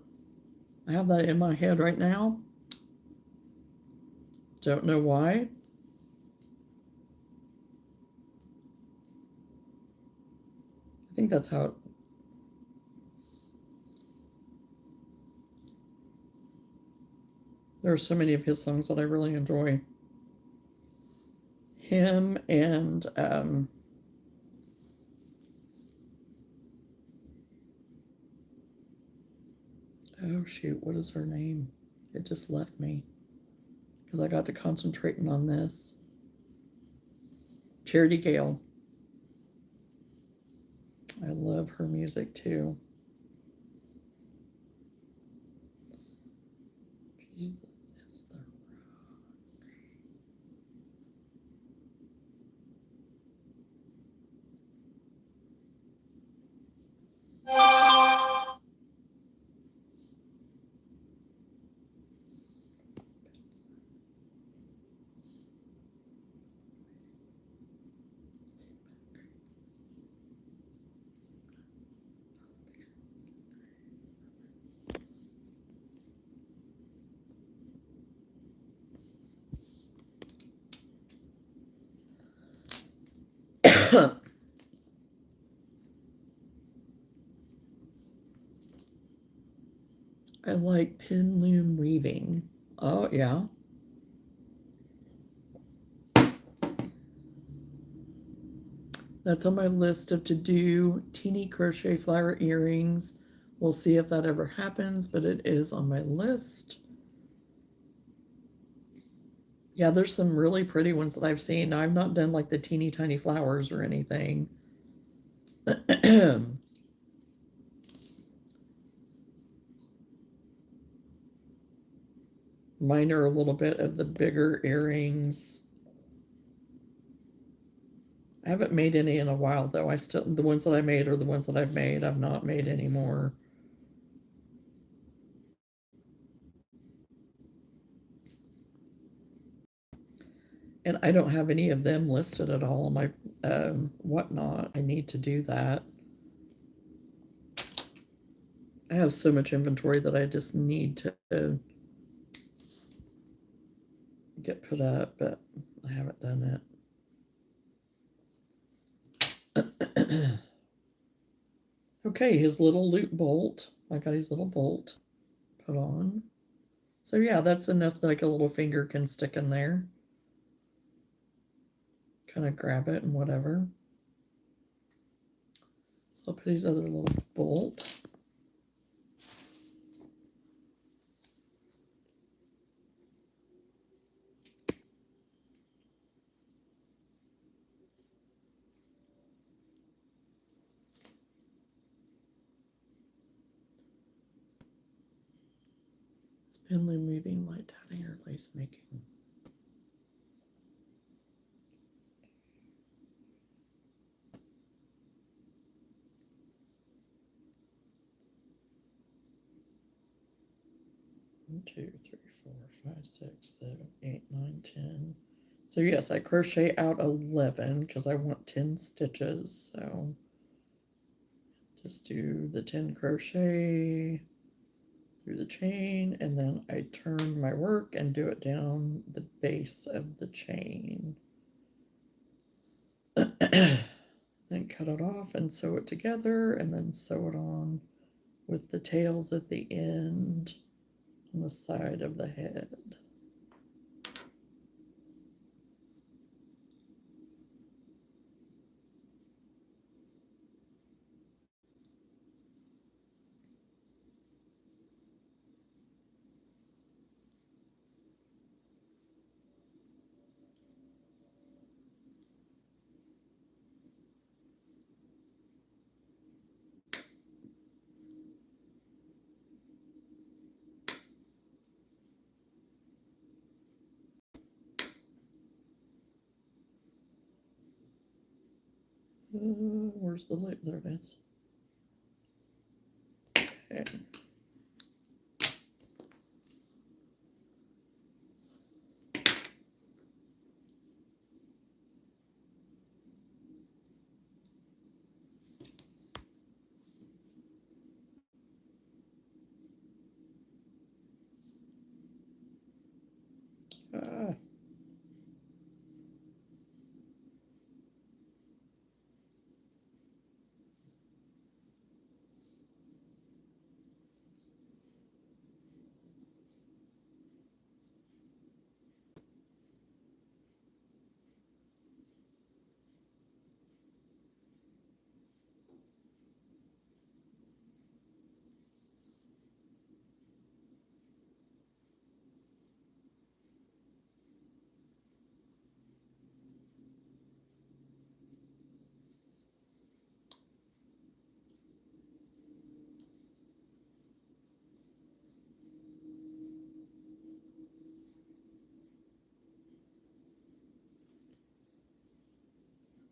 I have that in my head right now. Don't know why. I think that's how it. There are so many of his songs that I really enjoy. Him and oh shoot, what is her name? It just left me because I got to concentrating on this. Charity Gale. I love her music too. Jesus is the I like pin loom weaving. Oh yeah. That's on my list of to do teeny crochet flower earrings. We'll see if that ever happens, but it is on my list. Yeah, there's some really pretty ones that I've seen. Now, I've not done like the teeny tiny flowers or anything. Mine are a little bit of the bigger earrings. I haven't made any in a while though. The ones that I made are the ones that I've made. I've not made any more. And I don't have any of them listed at all on my whatnot. I need to do that. I have so much inventory that I just need to get put up, but I haven't done it. Okay, his little loop bolt. I got his little bolt put on. So yeah, that's enough that like a little finger can stick in there. Kind of grab it and whatever. So I'll put his other little bolt. Spindly moving, light tapping, or lace making. One, 2, 3, 4, 5, 6, 7, 8, 9, 10. So yes, I crochet out 11 because I want 10 stitches. So just do the 10 crochet through the chain, and then I turn my work and do it down the base of the chain. Then cut it off and sew it together, and then sew it on with the tails at the end on the side of the head. Where's the loop? There it is. Okay.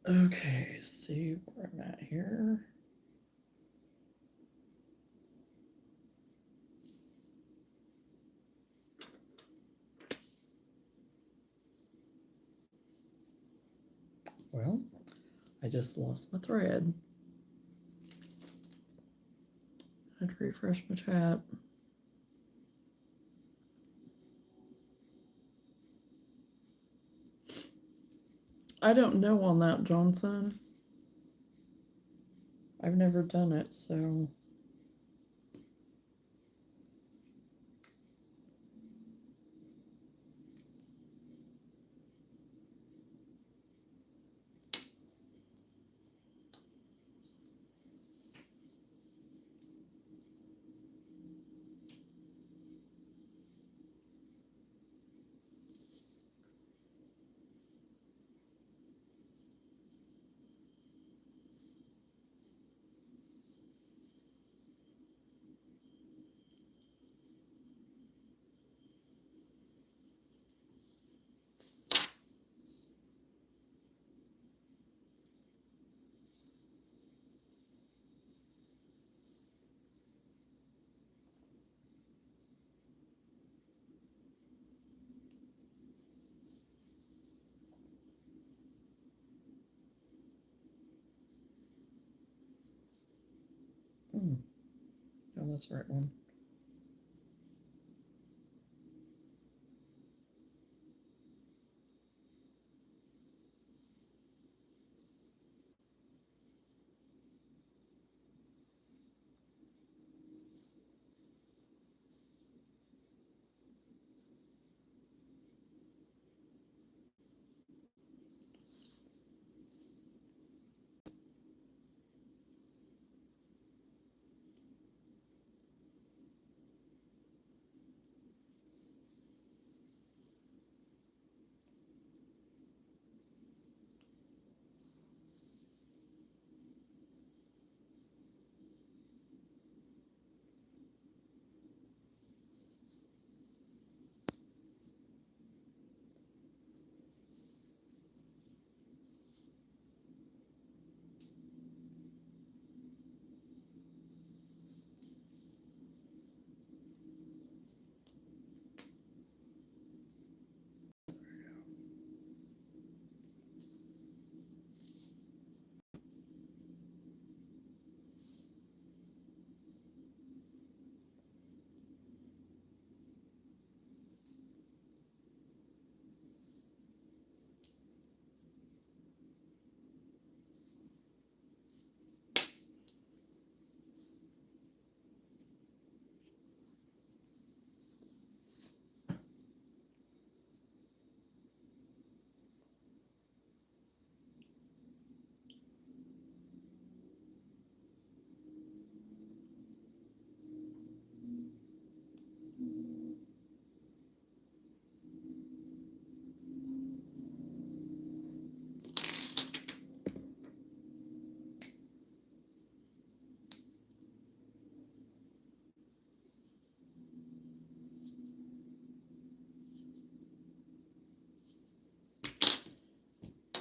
Okay, see where I'm at here. Well, I just lost my thread. I had to refresh my chat. I don't know on that, Johnson. I've never done it, so. Oh, that's the right one.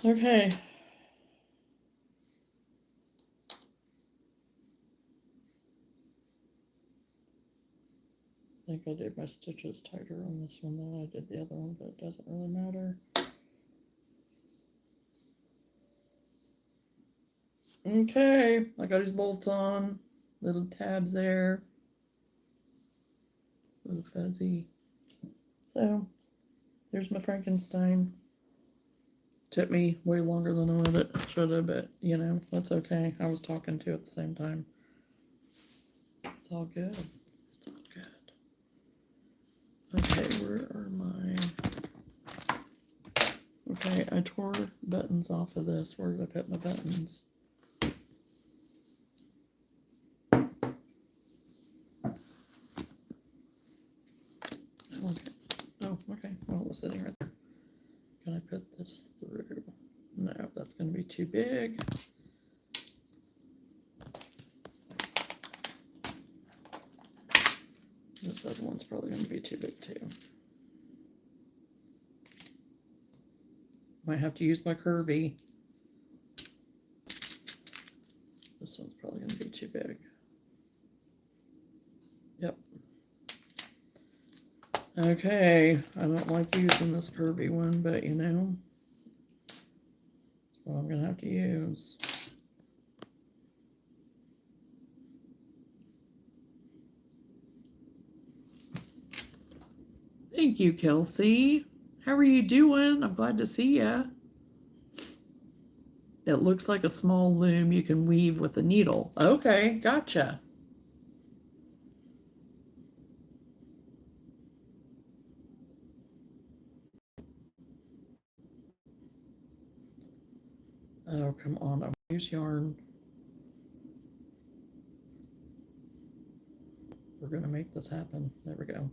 Okay. I think I did my stitches tighter on this one than I did the other one, but it doesn't really matter. Okay, I got his bolts on, little tabs there, little fuzzy. So, there's my Frankenstein. Took me way longer than I should have, but you know, that's okay. I was talking to at the same time. It's all good. It's all good. Okay, where are my... Okay, I tore buttons off of this. Where did I put my buttons? Okay. Oh, okay. Well, it was sitting right there. Can I put this through? No, that's going to be too big. This other one's probably going to be too big too. Might have to use my curvy. This one's probably going to be too big. Yep. Okay, I don't like using this curvy one, but you know, that's what I'm going to have to use. Thank you, Kelsey. How are you doing? I'm glad to see ya. It looks like a small loom you can weave with a needle. Okay, gotcha. Oh, come on. I use yarn. We're going to make this happen. There we go.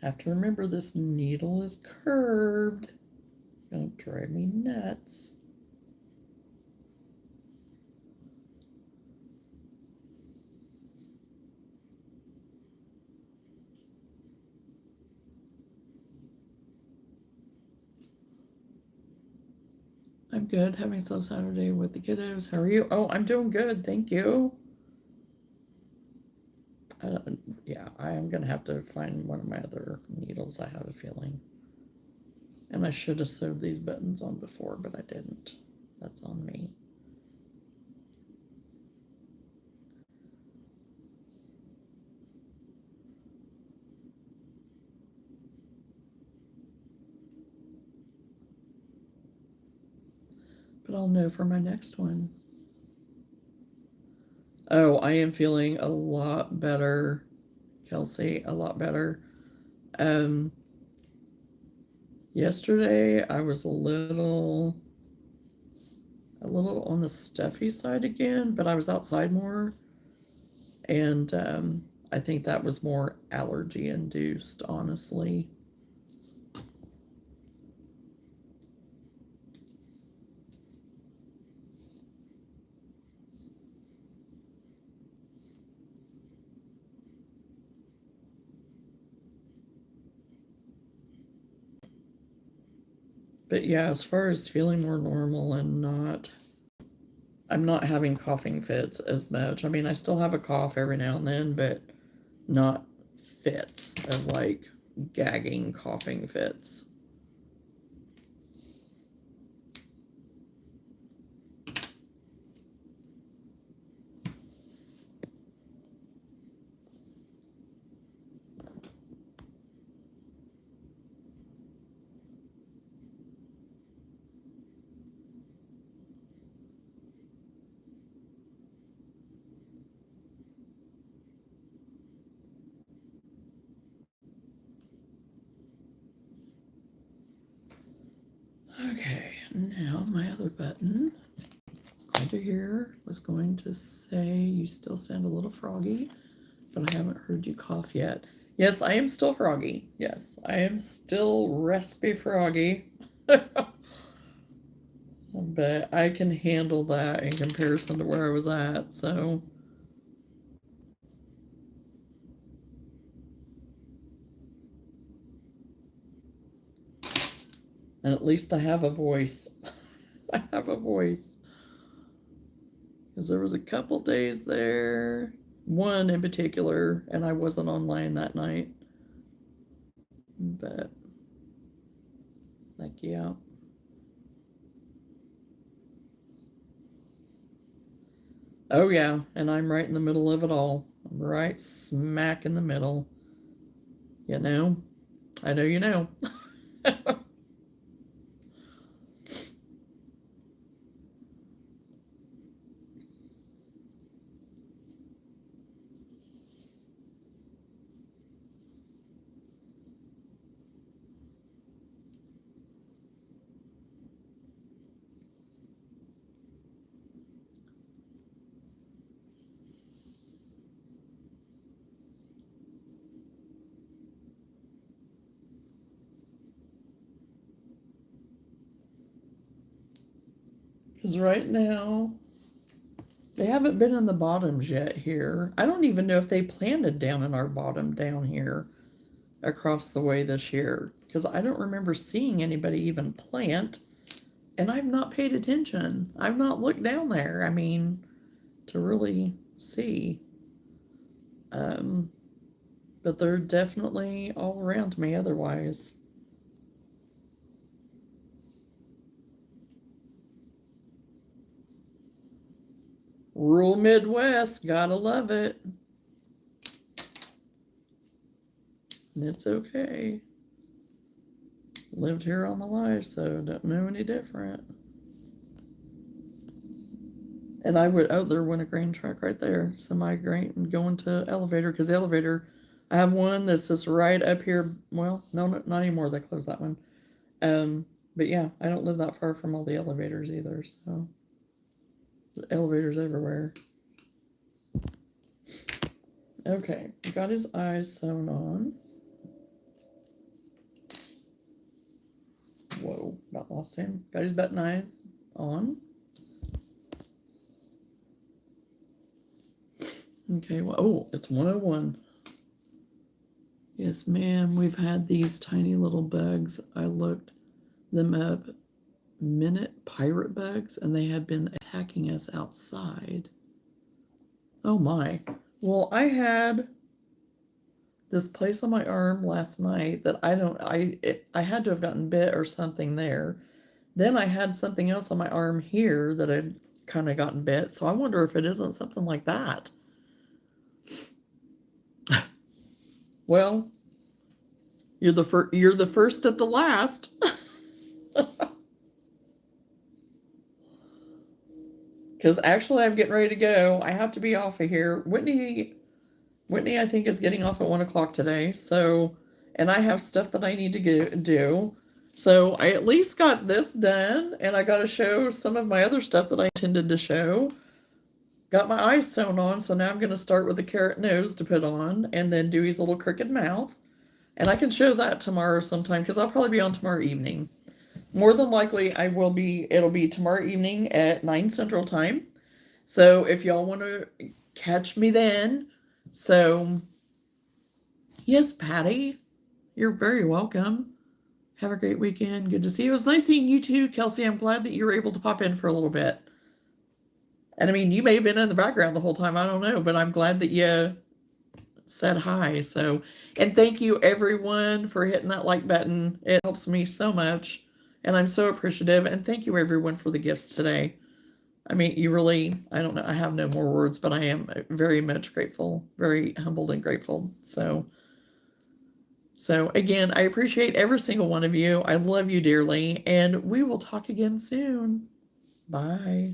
Have to remember this needle is curved. It's gonna drive me nuts. I'm good. Having a slow Saturday with the kiddos. How are you? Oh, I'm doing good. Thank you. Yeah, I am going to have to find one of my other needles, I have a feeling. And I should have sewed these buttons on before, but I didn't. That's on me. But I'll know for my next one. Oh, I am feeling a lot better, Kelsey, a lot better. Yesterday I was a little on the stuffy side again, but I was outside more, and I think that was more allergy induced, honestly. But yeah, as far as feeling more normal and I'm not having coughing fits as much. I mean, I still have a cough every now and then, but not fits of like gagging coughing fits. Okay, now my other button. Glad to hear. Was going to say you still sound a little froggy, but I haven't heard you cough yet. Yes, I am still froggy. Yes, I am still raspy froggy. But I can handle that in comparison to where I was at, so. And at least I have a voice. I have a voice. Because there was a couple days there, one in particular, and I wasn't online that night. But, like, yeah. Oh, yeah, and I'm right in the middle of it all. I'm right smack in the middle. You know? I know you know. Because right now, they haven't been in the bottoms yet here. I don't even know if they planted down in our bottom down here across the way this year. Because I don't remember seeing anybody even plant. And I've not paid attention. I've not looked down there. I mean, to really see. Um, but they're definitely all around me otherwise. Rural Midwest, gotta love it. And it's okay. Lived here all my life, so don't know any different. And I would, oh, there went a grain truck right there. Semi grain going to elevator, because the elevator, I have one that's just right up here. Well, no, not anymore. They closed that one. But yeah, I don't live that far from all the elevators either, so the elevators everywhere. Okay, got his eyes sewn on. Whoa, about lost him. Got his button eyes on. Okay, well, oh, it's 101. Yes, ma'am, we've had these tiny little bugs. I looked them up minute pirate bugs, and they had been attacking us outside. Oh my. Well, I had this place on my arm last night that I had to have gotten bit or something there. Then I had something else on my arm here that I'd kind of gotten bit. So I wonder if it isn't something like that. Well, you're the first at the last. Because actually, I'm getting ready to go. I have to be off of here. Whitney, I think, is getting off at 1 o'clock today. So, and I have stuff that I need to do. So I at least got this done, and I got to show some of my other stuff that I intended to show. Got my eyes sewn on, so now I'm going to start with the carrot nose to put on, and then Dewey's little crooked mouth. And I can show that tomorrow sometime, because I'll probably be on tomorrow evening. More than likely, it'll be tomorrow evening at 9 Central Time. So if y'all want to catch me then. So, yes, Patty, you're very welcome. Have a great weekend. Good to see you. It was nice seeing you too, Kelsey. I'm glad that you were able to pop in for a little bit. And I mean, you may have been in the background the whole time. I don't know, but I'm glad that you said hi. So, and thank you everyone for hitting that like button. It helps me so much. And I'm so appreciative. And thank you everyone for the gifts today. I mean, you really, I don't know, I have no more words, but I am very much grateful, very humbled and grateful. So again, I appreciate every single one of you. I love you dearly, and we will talk again soon. Bye.